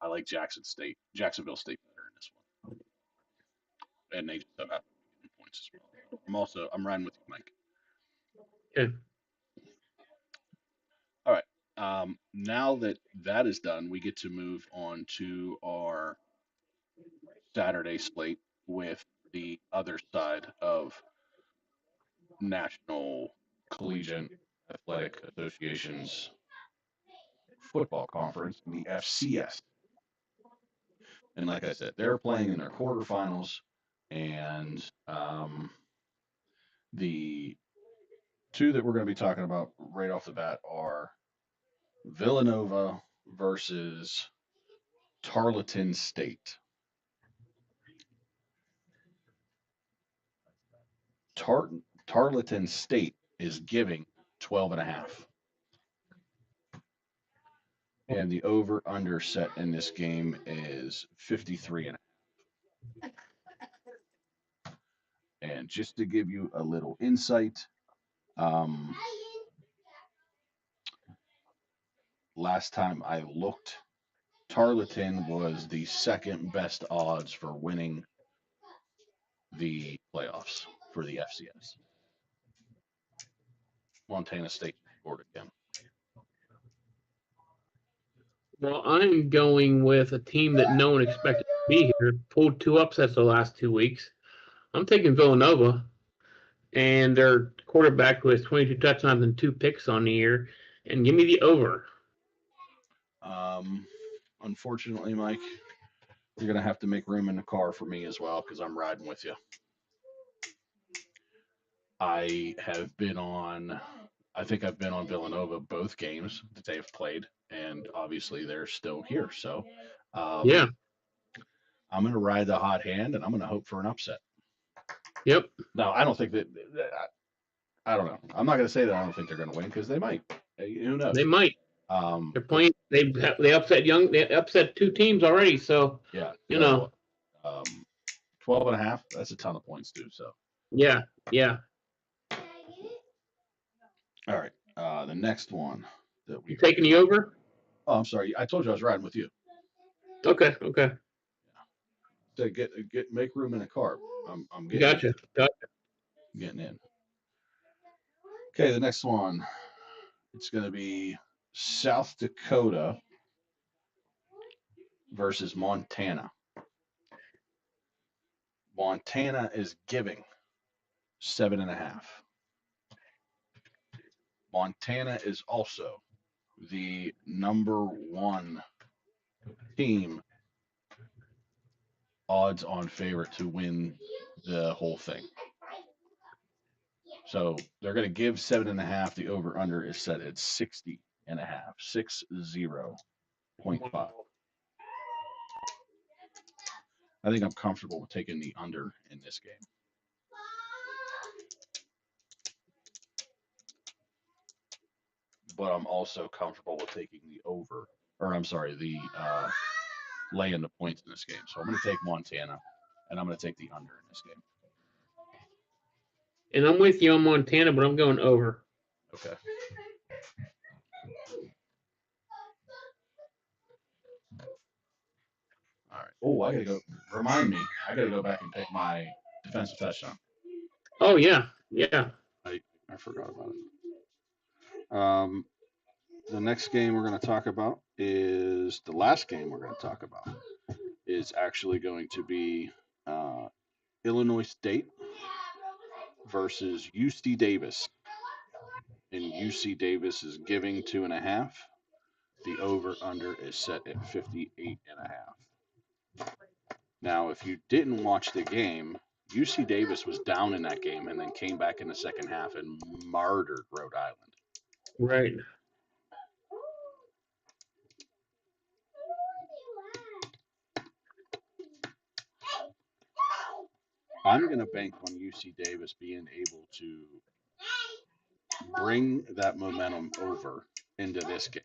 I like Jacksonville State better in this one. And they just have points as well. I'm riding with you, Mike. Okay. All right. Now that is done, we get to move on to our Saturday slate with the other side of National Collegiate Athletic Association's football conference, the FCS. And like I said, they're playing in their quarterfinals, and the two that we're going to be talking about right off the bat are Villanova versus Tarleton State. Tarleton State is giving 12.5. And the over/under set in this game is 53.5. And just to give you a little insight, last time I looked, Tarleton was the second best odds for winning the playoffs for the FCS. Montana State scored again. Well, I'm going with a team that no one expected to be here. Pulled 2 upsets the last 2 weeks. I'm taking Villanova, and their quarterback who has 22 touchdowns and 2 picks on the year, and give me the over. Unfortunately, Mike, you're going to have to make room in the car for me as well because I'm riding with you. I think I've been on Villanova both games that they've played, and obviously they're still here. So, yeah, I'm going to ride the hot hand, and I'm going to hope for an upset. Yep. No, I don't think that. I don't know. I'm not going to say that I don't think they're going to win because they might. Who knows? They might. They're playing. They upset They upset 2 teams already. So yeah, you know, 12.5. That's a ton of points, too. So yeah. All right. The next one that we taking the over. Oh, I'm sorry. I told you I was riding with you. Okay. To make room in a car. I'm getting. Gotcha. Getting in. Okay, the next one. It's going to be South Dakota versus Montana. Montana is giving 7.5. Montana is also the #1 team odds-on favorite to win the whole thing. So they're going to give 7.5. The over/under is set at 60.5, 60.5. I think I'm comfortable with taking the under in this game. But I'm also comfortable with taking the over, or I'm sorry, the laying the points in this game. So I'm going to take Montana, and I'm going to take the under in this game. And I'm with you on Montana, but I'm going over. Okay. All right. Oh, I got to go. Remind me, I got to go back and pick my defensive touchdown. Oh, yeah. Yeah. I forgot about it. The next game we're going to talk about is the last game we're going to talk about is actually going to be Illinois State versus UC Davis. And UC Davis is giving 2.5. The over/under is set at 58.5. Now, if you didn't watch the game, UC Davis was down in that game and then came back in the second half and martyred Rhode Island. Right. I'm going to bank on UC Davis being able to bring that momentum over into this game.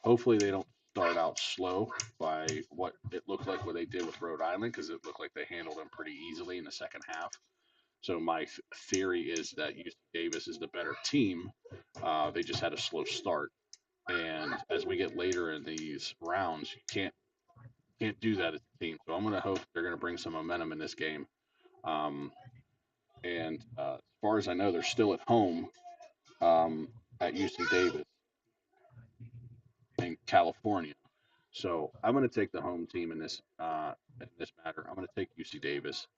Hopefully they don't start out slow by what it looked like what they did with Rhode Island, because it looked like they handled them pretty easily in the second half. So my theory is that UC Davis is the better team. They just had a slow start. And as we get later in these rounds, you can't do that as a team. So I'm going to hope they're going to bring some momentum in this game. And as far as I know, they're still at home at UC Davis in California. So I'm going to take the home team in this matter. I'm going to take UC Davis.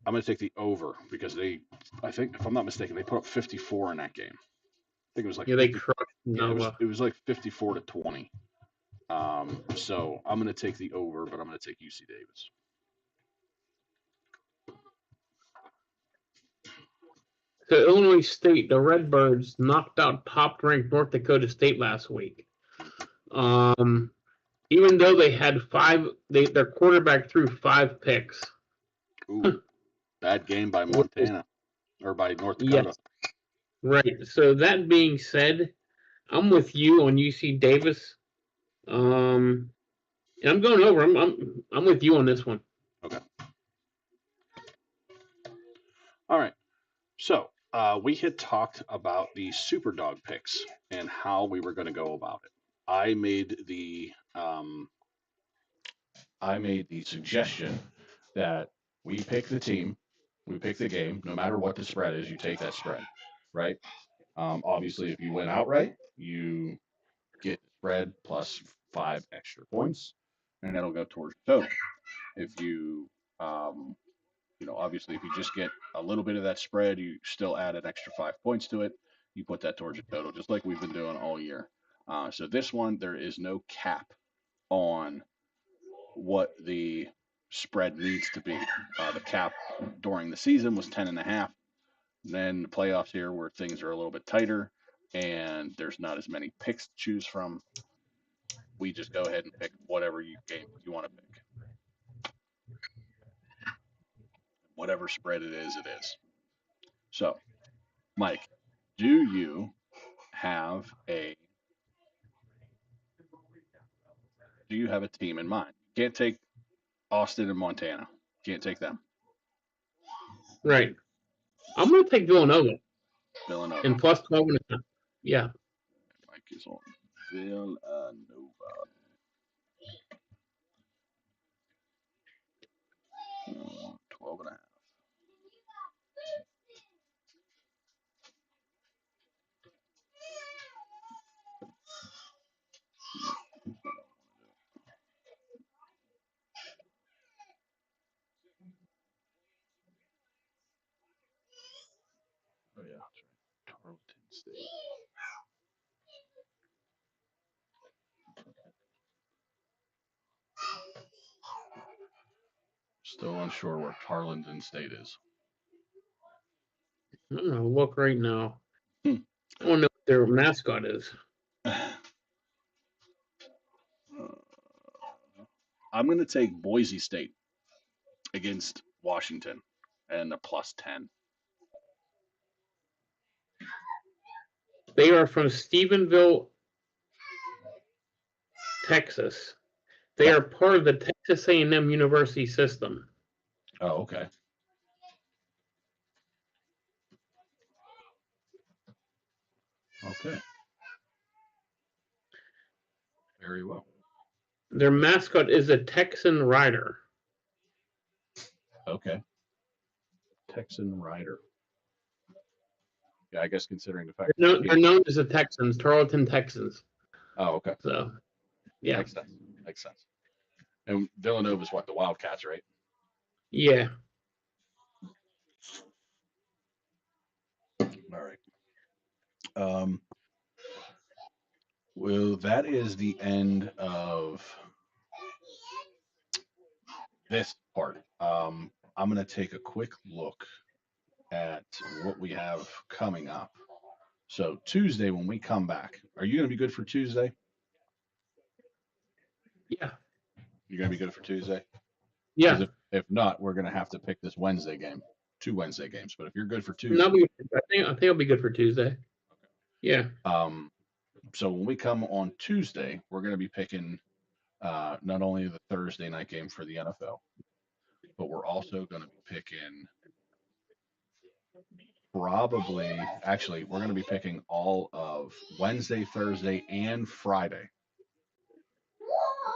I'm going to take the over because I think, if I'm not mistaken, they put up 54 in that game. I think it was like they crushed Nova. It was like 54-20. So I'm going to take the over, but I'm going to take UC Davis. So Illinois State, the Redbirds knocked out top-ranked North Dakota State last week. Even though they had their quarterback threw 5 picks. Ooh, bad game by Montana or by North Dakota. Yes. Right. So that being said, I'm with you on UC Davis. And I'm going over. I'm with you on this one. Okay. All right. So we had talked about the Superdog picks and how we were going to go about it. I made the suggestion that we pick the team, we pick the game, no matter what the spread is, you take that spread, right? Obviously, if you win outright, you get spread plus 5 extra points, and that'll go towards total. If you, obviously, if you just get a little bit of that spread, you still add an extra 5 points to it. You put that towards your total, just like we've been doing all year. So this one, there is no cap on what the spread needs to be. The cap during the season was 10.5. Then the playoffs here, where things are a little bit tighter and there's not as many picks to choose from, we just go ahead and pick whatever game you want to pick. Whatever spread it is, it is. So, Mike, do you have a team in mind? You can't take Austin and Montana. Can't take them. Right. I'm going to take Villanova. Villanova. And plus 12.5. Yeah. Mike is on Villanova. 12.5. State. Still unsure where Harlingen State is. I don't know. Look right now. I don't know what their mascot is. I'm going to take Boise State against Washington and a +10. They are from Stephenville, Texas. They are part of the Texas A&M University system. Oh, okay. Okay. Very well. Their mascot is a Texan Rider. Okay. Texan Rider. Yeah, I guess considering the fact They're known as the Texans, Tarleton Texans. Oh, okay. So, yeah. Makes sense. Makes sense. And Villanova's what, the Wildcats, right? Yeah. All right. Well, that is the end of this part. I'm going to take a quick look at what we have coming up. So Tuesday, when we come back, are you going to be good for Tuesday? Yeah. You're going to be good for Tuesday? Yeah. If not, we're going to have to pick this Wednesday game, 2 Wednesday games. But if you're good for Tuesday, No, I think I'll be good for Tuesday. Yeah. So when we come on Tuesday, we're going to be picking not only the Thursday night game for the NFL, but we're also going to be picking we're going to be picking all of Wednesday, Thursday, and Friday.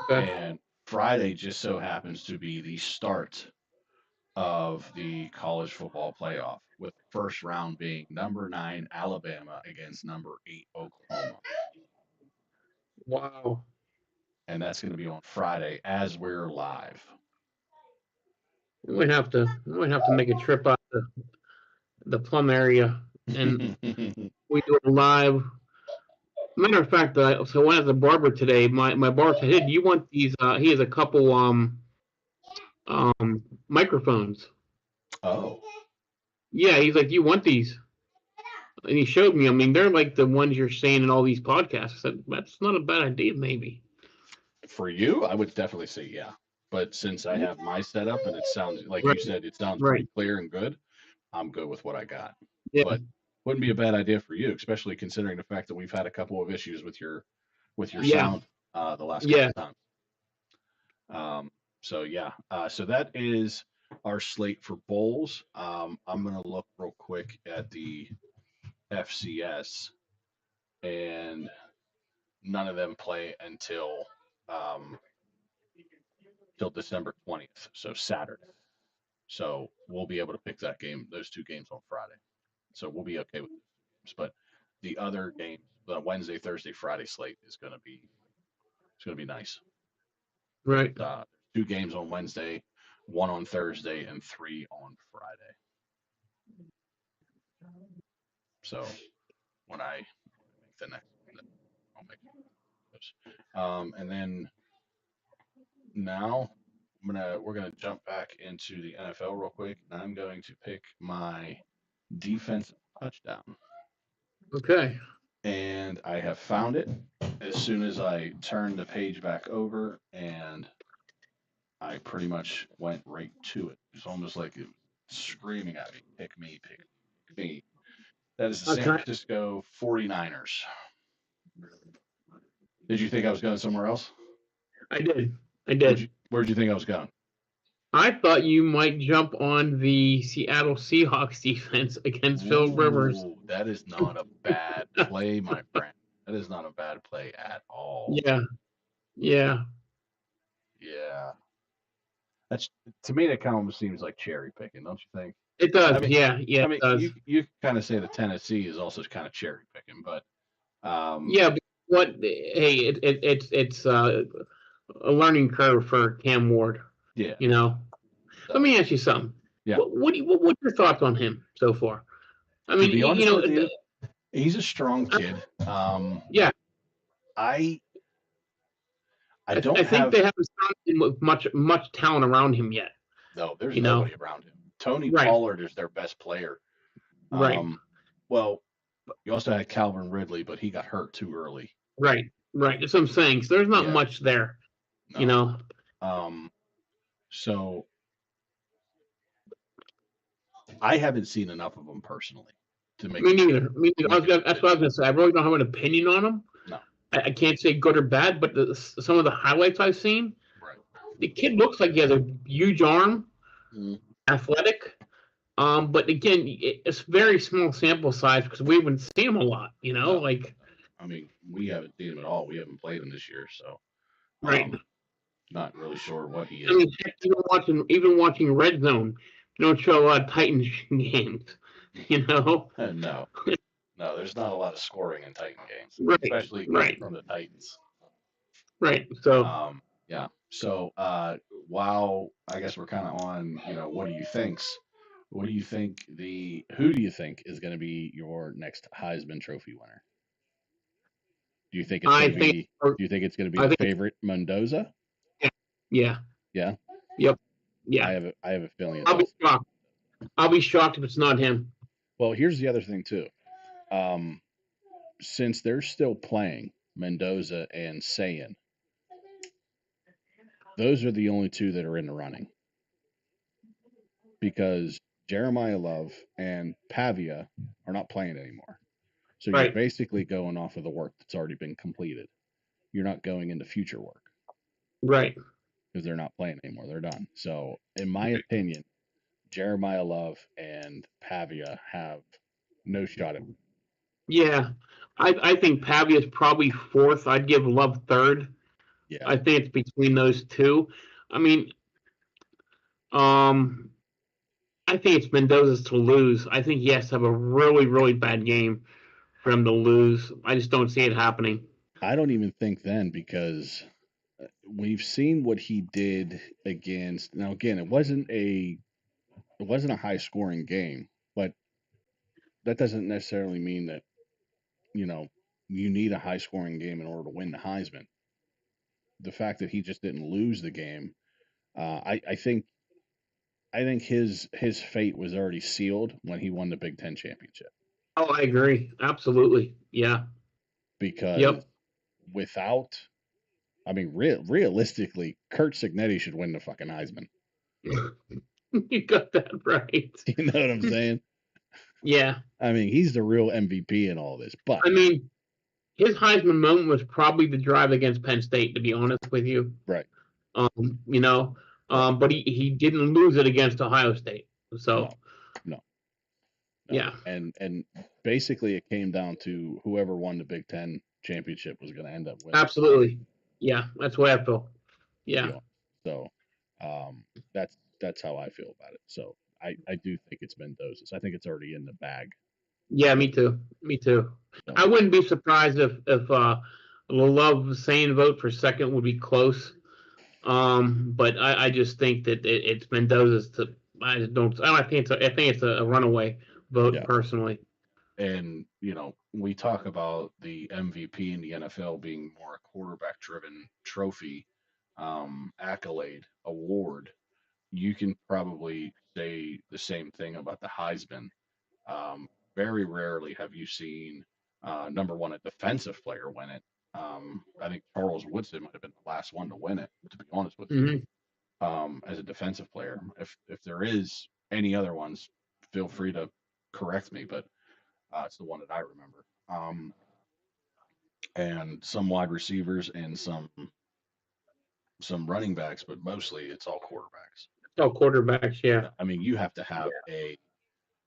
Okay. And Friday just so happens to be the start of the college football playoff, with the first round being number 9 Alabama against number 8 Oklahoma. Wow. And that's going to be on Friday as we're live. We might have to make a trip out to the Plum area and we do it live. Matter of fact, so when I was at the barber today, my barber said, "Hey, do you want these?" He has a couple microphones. Oh. Yeah, he's like, "Do you want these?" And he showed me. I mean, they're like the ones you're saying in all these podcasts. I said, "That's not a bad idea, maybe." For you, I would definitely say yeah. But since I have my setup and it sounds like you said, it sounds pretty clear and good, I'm good with what I got. Yeah. But wouldn't be a bad idea for you, especially considering the fact that we've had a couple of issues with your sound the last couple of times. So that is our slate for bowls. I'm gonna look real quick at the FCS, and none of them play until December 20th, so Saturday. So we'll be able to pick those 2 games on Friday. So we'll be okay with this. But the other game, the Wednesday, Thursday, Friday slate is going to be nice. Right. 2 games on Wednesday, 1 on Thursday, and 3 on Friday. So when I make the next, I'll make those. And then now we're gonna jump back into the NFL real quick, and I'm going to pick my defensive touchdown. Okay. And I have found it as soon as I turned the page back over, and I pretty much went right to it. It's almost like it was screaming at me, pick me, pick me. That is the San Francisco 49ers. Did you think I was going somewhere else? I did. Where'd you think I was going? I thought you might jump on the Seattle Seahawks defense against Phil Rivers. That is not a bad play, my friend. That is not a bad play at all. Yeah. That's, to me, that kind of almost seems like cherry picking, don't you think? It does. I mean, it does. You kind of say that Tennessee is also kind of cherry picking, but but it's a learning curve for Cam Ward. Yeah. Let me ask you something. Yeah. What's your thoughts on him so far? I mean, to be honest with you, He's a strong kid. Yeah. I I don't think have. they haven't started him with much talent around him yet. No, there's You know? nobody around him. Tony Right. Pollard is their best player. Right. Well, you also had Calvin Ridley, but he got hurt too early. Right. That's what I'm saying. So there's not much there. No. You know. So I haven't seen enough of him personally to make. Me neither. That's what I was gonna say. I really don't have an opinion on him. No. I can't say good or bad, but some of the highlights I've seen, Right. The kid looks like he has a huge arm, athletic. But again, it's very small sample size because we haven't seen him a lot. You know, like. I mean, we haven't seen him at all. We haven't played him this year, so. Right. Not really sure what he is. I mean, even watching Red Zone, you don't show a lot of Titans games. You know. No, there's not a lot of scoring in Titan games, right. Especially from the Titans. Right. So. Yeah. So, while I guess we're kind of on, what do you think? Who do you think is going to be your next Heisman Trophy winner? Do you think it's going to be? Do you think it's going to be the favorite Mendoza? Yeah. Yeah. Yep. Yeah. I have a feeling. I'll be shocked. I'll be shocked if it's not him. Well, here's the other thing too. Since they're still playing Mendoza and CENA, those are the only two that are in the running. Because Jeremiah Love and Pavia are not playing anymore. So you're basically going off of the work that's already been completed. You're not going into future work. Right. Because they're not playing anymore. They're done. So, in my opinion, Jeremiah Love and Pavia have no shot at. Yeah. I think Pavia is probably fourth. I'd give Love third. Yeah. I think it's between those two. I mean, I think it's Mendoza's to lose. I think he has to have a really, really bad game for him to lose. I just don't see it happening. I don't even think then, because we've seen what he did against. Now, again, it wasn't a high scoring game, but that doesn't necessarily mean that you need a high scoring game in order to win the Heisman. The fact that he just didn't lose the game, I think his fate was already sealed when he won the Big Ten championship. Oh, I agree. Absolutely. Yeah. Because without, I mean, realistically, Kurt Signetti should win the fucking Heisman. You got that right. You know what I'm saying? Yeah. I mean, he's the real MVP in all this. But I mean, his Heisman moment was probably the drive against Penn State, to be honest with you. Right. But he didn't lose it against Ohio State. So. No. Yeah. And basically it came down to whoever won the Big Ten championship was going to end up winning. Absolutely. Yeah, that's the way I feel. Yeah. So that's how I feel about it. So I do think it's Mendoza's. I think it's already in the bag. Yeah, me too. So, I wouldn't be surprised if Love saying vote for second would be close. But I just think that it's Mendoza's to. I think it's a runaway vote personally. And we talk about the MVP in the NFL being more a quarterback-driven trophy, accolade, award. You can probably say the same thing about the Heisman. Very rarely have you seen number one, a defensive player win it. I think Charles Woodson might have been the last one to win it, to be honest with you. As a defensive player, if there is any other ones, feel free to correct me, but it's the one that I remember. And some wide receivers and some running backs, but mostly it's all quarterbacks. Oh, quarterbacks, yeah. I mean, you have to have a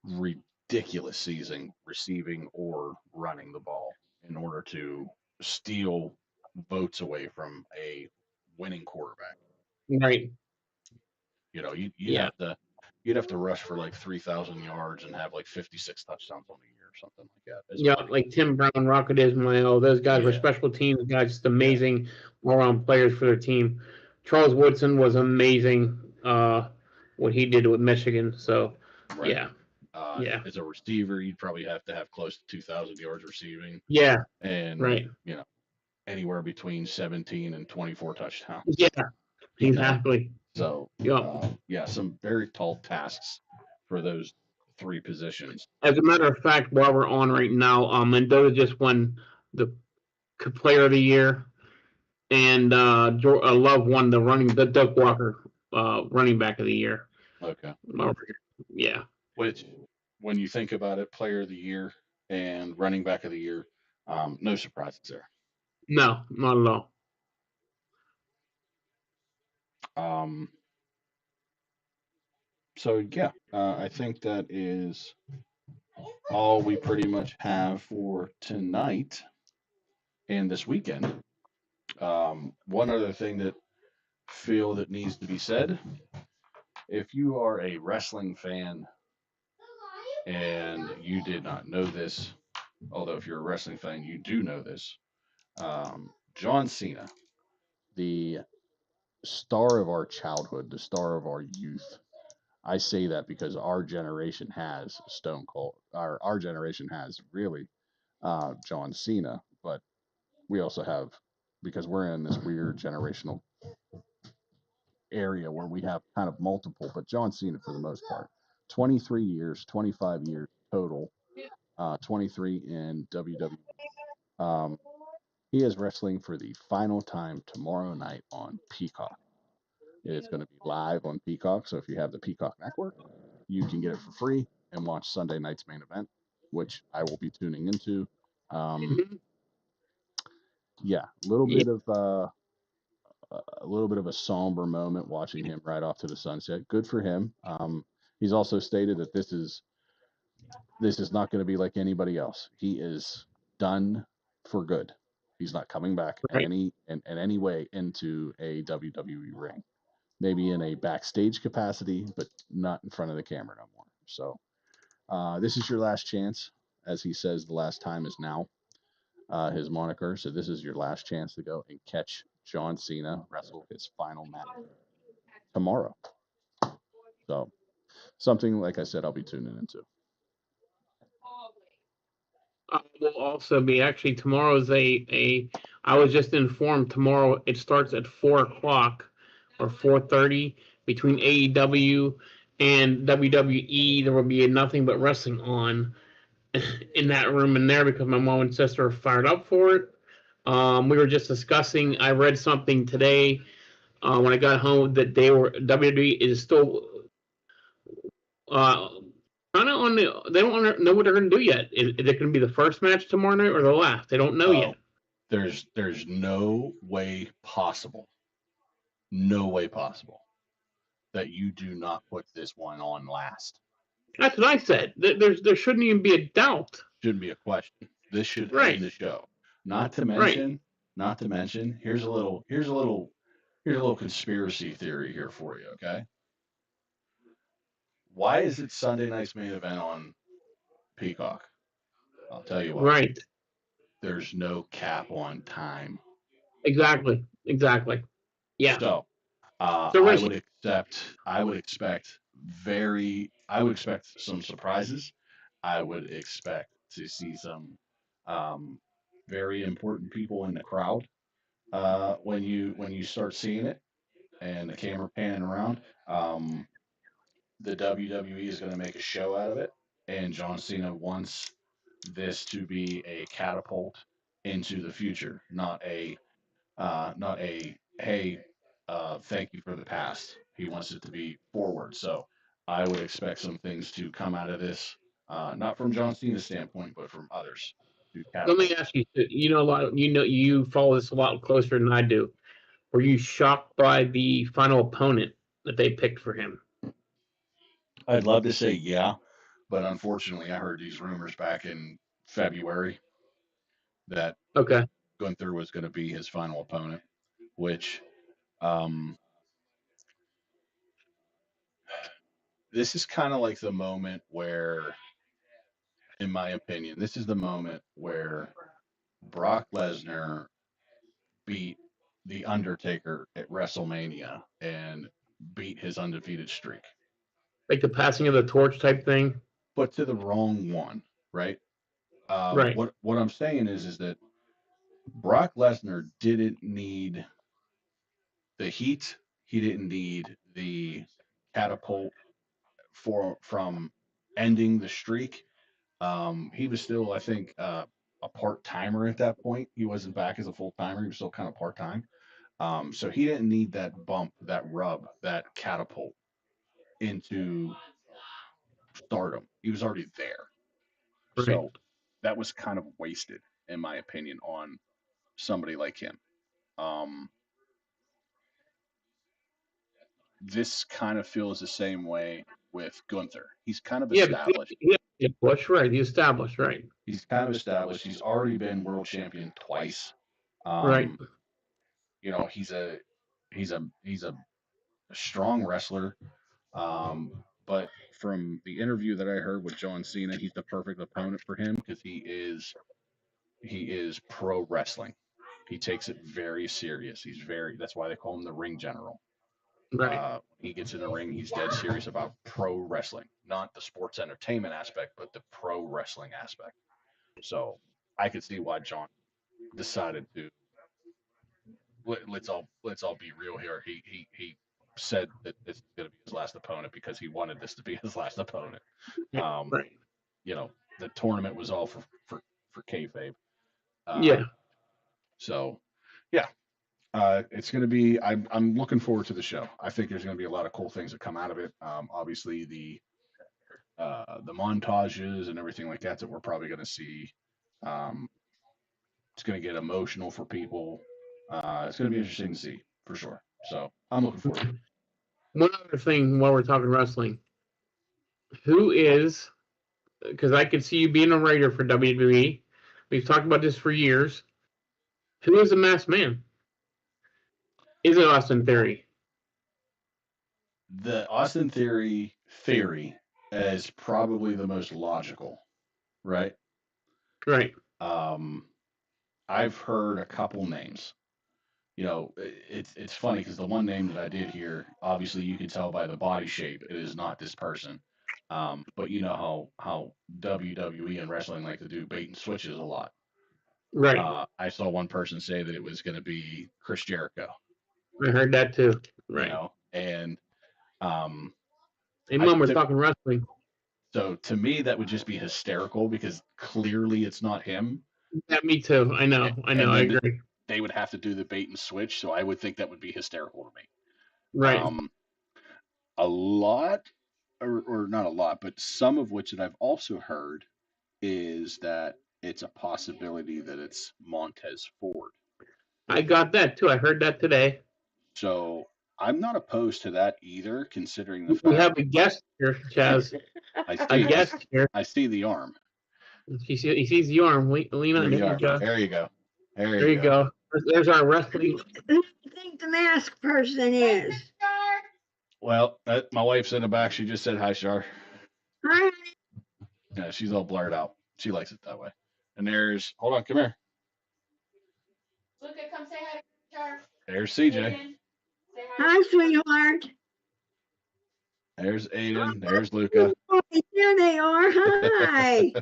ridiculous season receiving or running the ball in order to steal votes away from a winning quarterback. Right. You'd have to rush for like 3,000 yards and have like 56 touchdowns on the year or something like that. Yeah, like Tim Brown, Rocket Ismail, those guys were special teams guys, just amazing all-around players for their team. Charles Woodson was amazing what he did with Michigan. So, yeah. Yeah. As a receiver, you'd probably have to have close to 2,000 yards receiving, Yeah. and Right. anywhere between 17 and 24 touchdowns. Yeah. Exactly. So, some very tall tasks for those three positions. As a matter of fact, while we're on right now, Mendoza just won the Player of the Year, and Love won the Doug Walker Running Back of the Year. Okay. Yeah. Which, when you think about it, Player of the Year and Running Back of the Year, no surprises there. No, not at all. I think that is all we pretty much have for tonight and this weekend. One other thing that feel that needs to be said: if you are a wrestling fan and you did not know this, although if you're a wrestling fan, you do know this, John Cena, the star of our childhood, the star of our youth. I say that because our generation has Stone Cold. Our generation has really John Cena, but we also have, because we're in this weird generational area where we have kind of multiple, but John Cena for the most part, 23 years, 25 years total, 23 in WWE. He is wrestling for the final time tomorrow night on Peacock. It's going to be live on Peacock, so if you have the Peacock network, you can get it for free and watch Sunday night's main event, which I will be tuning into. A little bit of a somber moment watching him ride off to the sunset. Good for him. He's also stated that this is not going to be like anybody else. He is done for good. He's not coming back in any way into a WWE ring. Maybe in a backstage capacity, but not in front of the camera no more. So this is your last chance. As he says, the last time is now, his moniker. So this is your last chance to go and catch John Cena wrestle his final match tomorrow. So something, like I said, I'll be tuning into. Will also be actually tomorrow's I was just informed tomorrow it starts at 4:00 or 4:30 between AEW and WWE. There will be nothing but wrestling on in that room in there because my mom and sister are fired up for it. We were just discussing. I read something today when I got home that WWE is still kind of on the. They don't know what they're going to do yet. Is it going to be the first match tomorrow night or the last? They don't know yet. There's no way possible that you do not put this one on last. That's what I said. There shouldn't even be a doubt. Shouldn't be a question. This should end the show. Not to mention, here's a little conspiracy theory here for you, okay? Why is it Sunday night's main event on Peacock? I'll tell you why. Right. There's no cap on time. Exactly. Yeah. So, I would expect some surprises. I would expect to see some very important people in the crowd when you start seeing it and the camera panning around. The WWE is going to make a show out of it, and John Cena wants this to be a catapult into the future, not a hey, thank you for the past. He wants it to be forward. So I would expect some things to come out of this, not from John Cena's standpoint, but from others. Let me ask you. You follow this a lot closer than I do. Were you shocked by the final opponent that they picked for him? I'd love to say yeah, but unfortunately, I heard these rumors back in February that Gunther was going to be his final opponent, which this is kind of like the moment where, in my opinion, this is the moment where Brock Lesnar beat The Undertaker at WrestleMania and beat his undefeated streak. Like the passing of the torch type thing? but to the wrong one, right? Right. What I'm saying is that Brock Lesnar didn't need the heat. He didn't need the catapult from ending the streak. He was still, I think, a part timer at that point. He wasn't back as a full timer. He was still kind of part time. So he didn't need that bump, that rub, that catapult into stardom. He was already there. Right. So that was kind of wasted, in my opinion, on somebody like him. This kind of feels the same way with Gunther. He's kind of established. Yeah, Bush, right. He's established, right. He's kind of established. He's already been world champion twice. Right. You know, he's a strong wrestler. But from the interview that I heard with John Cena, he's the perfect opponent for him because he is pro wrestling. He takes it very serious. That's why they call him the ring general. Right. He gets in the ring, he's dead serious about pro wrestling, not the sports entertainment aspect, but the pro wrestling aspect. So I could see why John decided to. Let's all be real here. He said that this is going to be his last opponent because he wanted this to be his last opponent. Right. You know, the tournament was all for kayfabe. Yeah. So, yeah. It's going to be. I'm looking forward to the show. I think there's going to be a lot of cool things that come out of it. Obviously the montages and everything like that we're probably going to see. It's going to get emotional for people. It's going to be interesting to see for sure. So I'm looking forward. One other thing while we're talking wrestling, who is? Because I could see you being a writer for WWE. We've talked about this for years. Who is the masked man? Is it Austin Theory? The Austin Theory is probably the most logical, right? Right. I've heard a couple names. You know, it's funny because the one name that I did hear, obviously you can tell by the body shape, it is not this person. But you know how WWE and wrestling like to do bait and switches a lot. Right. I saw one person say that it was going to be Chris Jericho. I heard that too. Right. You know, and hey, Mom, we're talking wrestling. So to me, that would just be hysterical because clearly it's not him. Yeah, me too. I know. I agree. They would have to do the bait and switch, so I would think that would be hysterical to me. Right. A lot, or not a lot, but some of which that I've also heard is that it's a possibility that it's Montez Ford. I got that too. I heard that today. So I'm not opposed to that either, considering the fact we have a guest here, Chaz. A guest here. I see the arm. He sees the arm. Lean on. There you go. There you go. There's our wrestling. Who do you think the masked person is? Well, my wife's in the back. She just said hi, Shar. Hi. Yeah, she's all blurred out. She likes it that way. And hold on, come here. Luca, come say hi to Char. There's CJ. Hi, sweetheart. There's Aiden. There's Luca. Oh, there they are. Hi.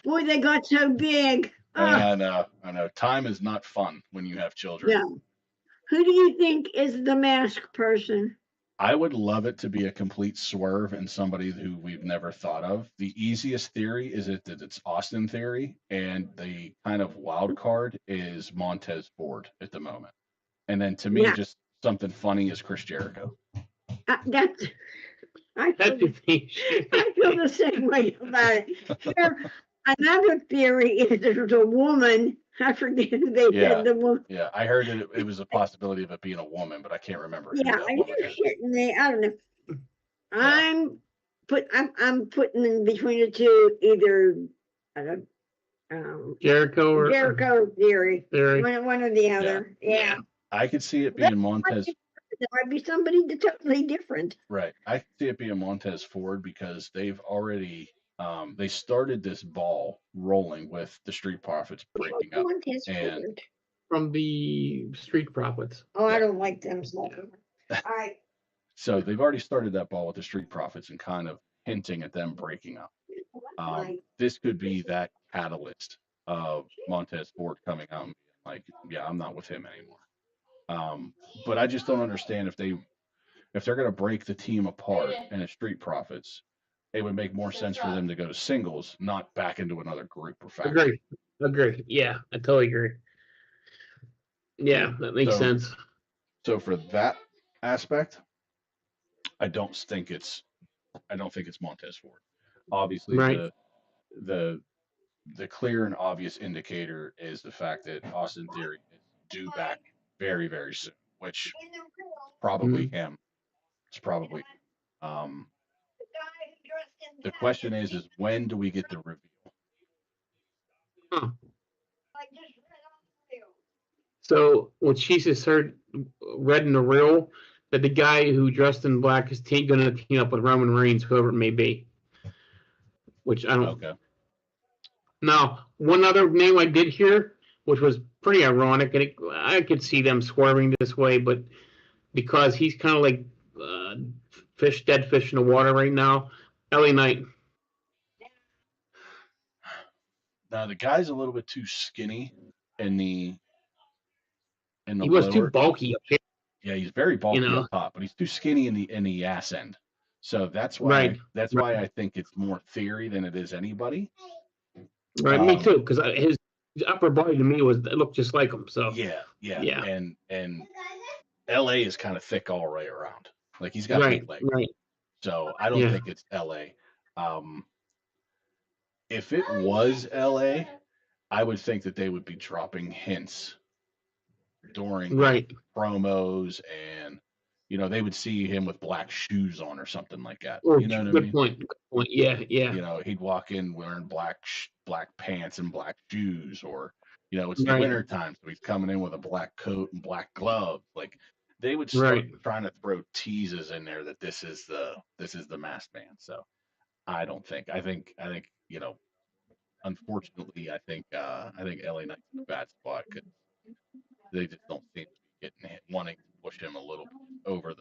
Boy, they got so big. I know. Time is not fun when you have children. Yeah. Who do you think is the masked person? I would love it to be a complete swerve and somebody who we've never thought of. The easiest theory is that it's Austin Theory, and the kind of wild card is Montez Ford at the moment. And then to me, just something funny is Chris Jericho. I feel the same way about it. Another theory is there's a woman. I forget who they said the woman. Yeah, I heard that it was a possibility of it being a woman, but I can't remember. Yeah, I don't know. I'm putting in between the two, either Jericho or Jericho Theory. One or the other. Yeah. I could see it being Montez. There might be somebody totally different. Right. I could see it being Montez Ford because they've already they started this ball rolling with the Street Profits breaking up. And from the Street Profits. Oh, I don't like them. So. All right. So they've already started that ball with the Street Profits and kind of hinting at them breaking up. This could be that catalyst of Montez Ford coming out and being like, yeah, I'm not with him anymore. But I just don't understand if they're going to break the team apart and it's Street Profits, it would make more sense for them to go to singles, not back into another group or faction. Agree. Yeah, I totally agree. Yeah, that makes sense. So for that aspect, I don't think it's Montez Ford. Obviously, right. the clear and obvious indicator is the fact that Austin Theory is due back very, very soon, which probably him. It's probably the question is when do we get the reveal? Huh. So what she just read in the reel that the guy who dressed in black is going to team up with Roman Reigns, whoever it may be. Which I don't. Okay. Now, one other name I did hear, which was pretty ironic, and I could see them swerving this way, but because he's kind of like dead fish in the water right now, LA Knight. Now the guy's a little bit too skinny in the he was too bulky up here. Yeah, he's very bulky up top, but he's too skinny in the ass end. So that's why why I think it's more Theory than it is anybody. Right, me too, because his upper body to me looked just like him. So yeah. And LA is kind of thick all right around. Like he's got big legs. Right. So I don't think it's LA. If it was LA, I would think that they would be dropping hints during promos, and they would see him with black shoes on or something like that. You know what I mean? Good point. Yeah. He'd walk in wearing black pants and black shoes, or it's the winter time, so he's coming in with a black coat and black gloves. Like they would start trying to throw teases in there that this is the Masked Man. So I think unfortunately, I think LA Knight's in a bad spot because they just don't seem to be wanting to push him a little bit over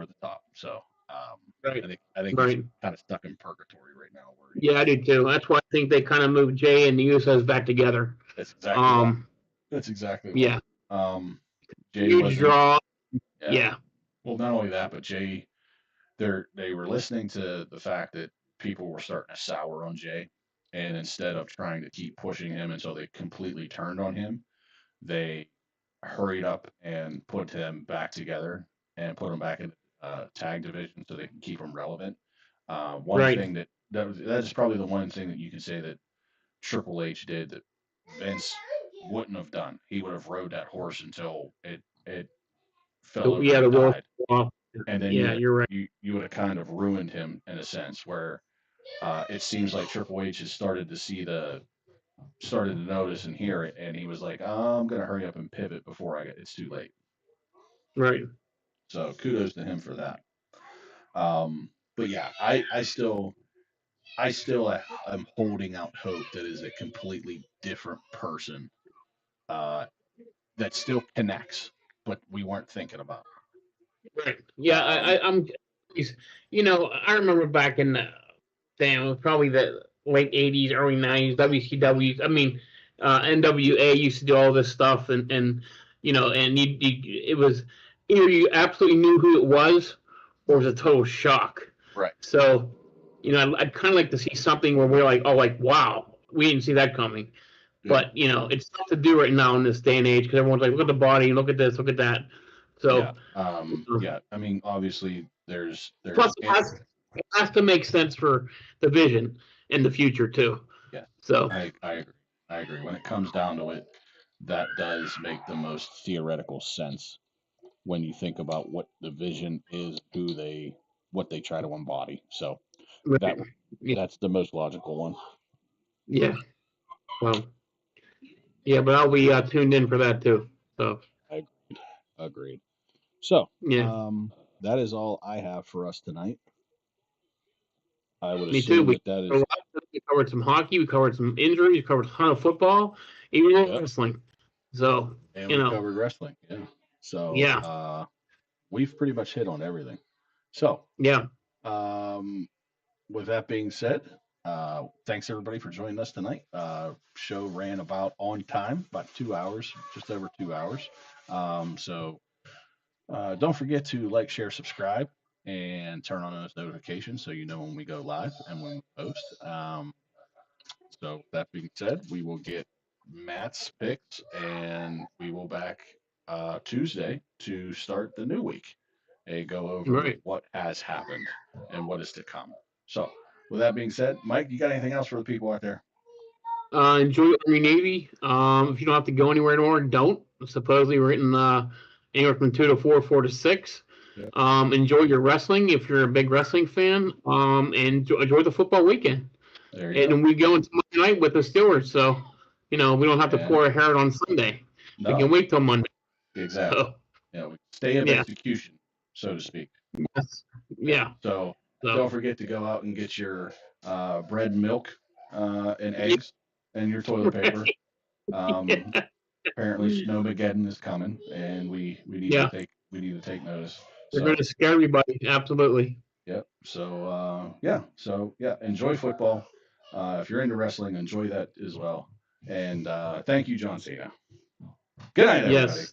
the top. So I think he's kind of stuck in purgatory right now. I do too. That's why I think they kind of moved Jay and the Usos back together. That's exactly. That's exactly. Jay huge draw. Yeah. Well, not only that, but Jay, they were listening to the fact that people were starting to sour on Jay. And instead of trying to keep pushing him until they completely turned on him, they hurried up and put him back together and put him back in tag division so they can keep him relevant. One thing that's probably the one thing that you can say that Triple H did that Vince wouldn't have done. He would have rode that horse until it fell over and died. And then you're right. You would have kind of ruined him in a sense where it seems like Triple H has started to notice and hear it, and he was like, I'm going to hurry up and pivot before it's too late. Right. So kudos to him for that. But yeah, I still am holding out hope that is a completely different person that still connects, but we weren't thinking about. Right. Yeah, I'm. I remember back in it was probably the late 80s, early 90s, WCW. I mean, NWA used to do all this stuff, and it was either you absolutely knew who it was, or it was a total shock. Right. So, I'd kind of like to see something where we're like, oh, like, wow, we didn't see that coming. Yeah. But, it's tough to do right now in this day and age because everyone's like, look at the body, look at this, look at that. So, I mean, obviously, there's plus it has to make sense for the vision in the future too. Yeah. So I agree. When it comes down to it, that does make the most theoretical sense when you think about what the vision is, what they try to embody. So that's the most logical one. Yeah. Well. Yeah, but I'll be tuned in for that too. So. Agreed. So that is all I have for us tonight. I would assume we covered some hockey, we covered some injuries, we covered a ton of football, even wrestling. So we covered wrestling, So we've pretty much hit on everything. So with that being said, thanks everybody for joining us tonight. Show ran about on time, about 2 hours, just over 2 hours. So don't forget to like, share, subscribe, and turn on those notifications so you know when we go live and when we post. So that being said, we will get Matt's picks, and we will back Tuesday to start the new week and go over what has happened and what is to come. So, with that being said, Mike, you got anything else for the people out there? Enjoy Army Navy. If you don't have to go anywhere anymore, don't. Supposedly we're getting anywhere from 2 to 4, 4 to 6. Yep. Enjoy your wrestling if you're a big wrestling fan. And enjoy the football weekend. And we go into Monday night with the Steelers, so we don't have to pour a hair on Sunday. No. We can wait till Monday. Exactly. So, stay of execution, so to speak. Yes. Yeah. So don't forget to go out and get your bread, milk, and eggs, and your toilet paper. Apparently, Snowmageddon is coming, and we need to take notice. They're going to scare everybody. Absolutely. Yep. So enjoy football. If you're into wrestling, enjoy that as well. And thank you, John Cena. Good night, everybody. Yes.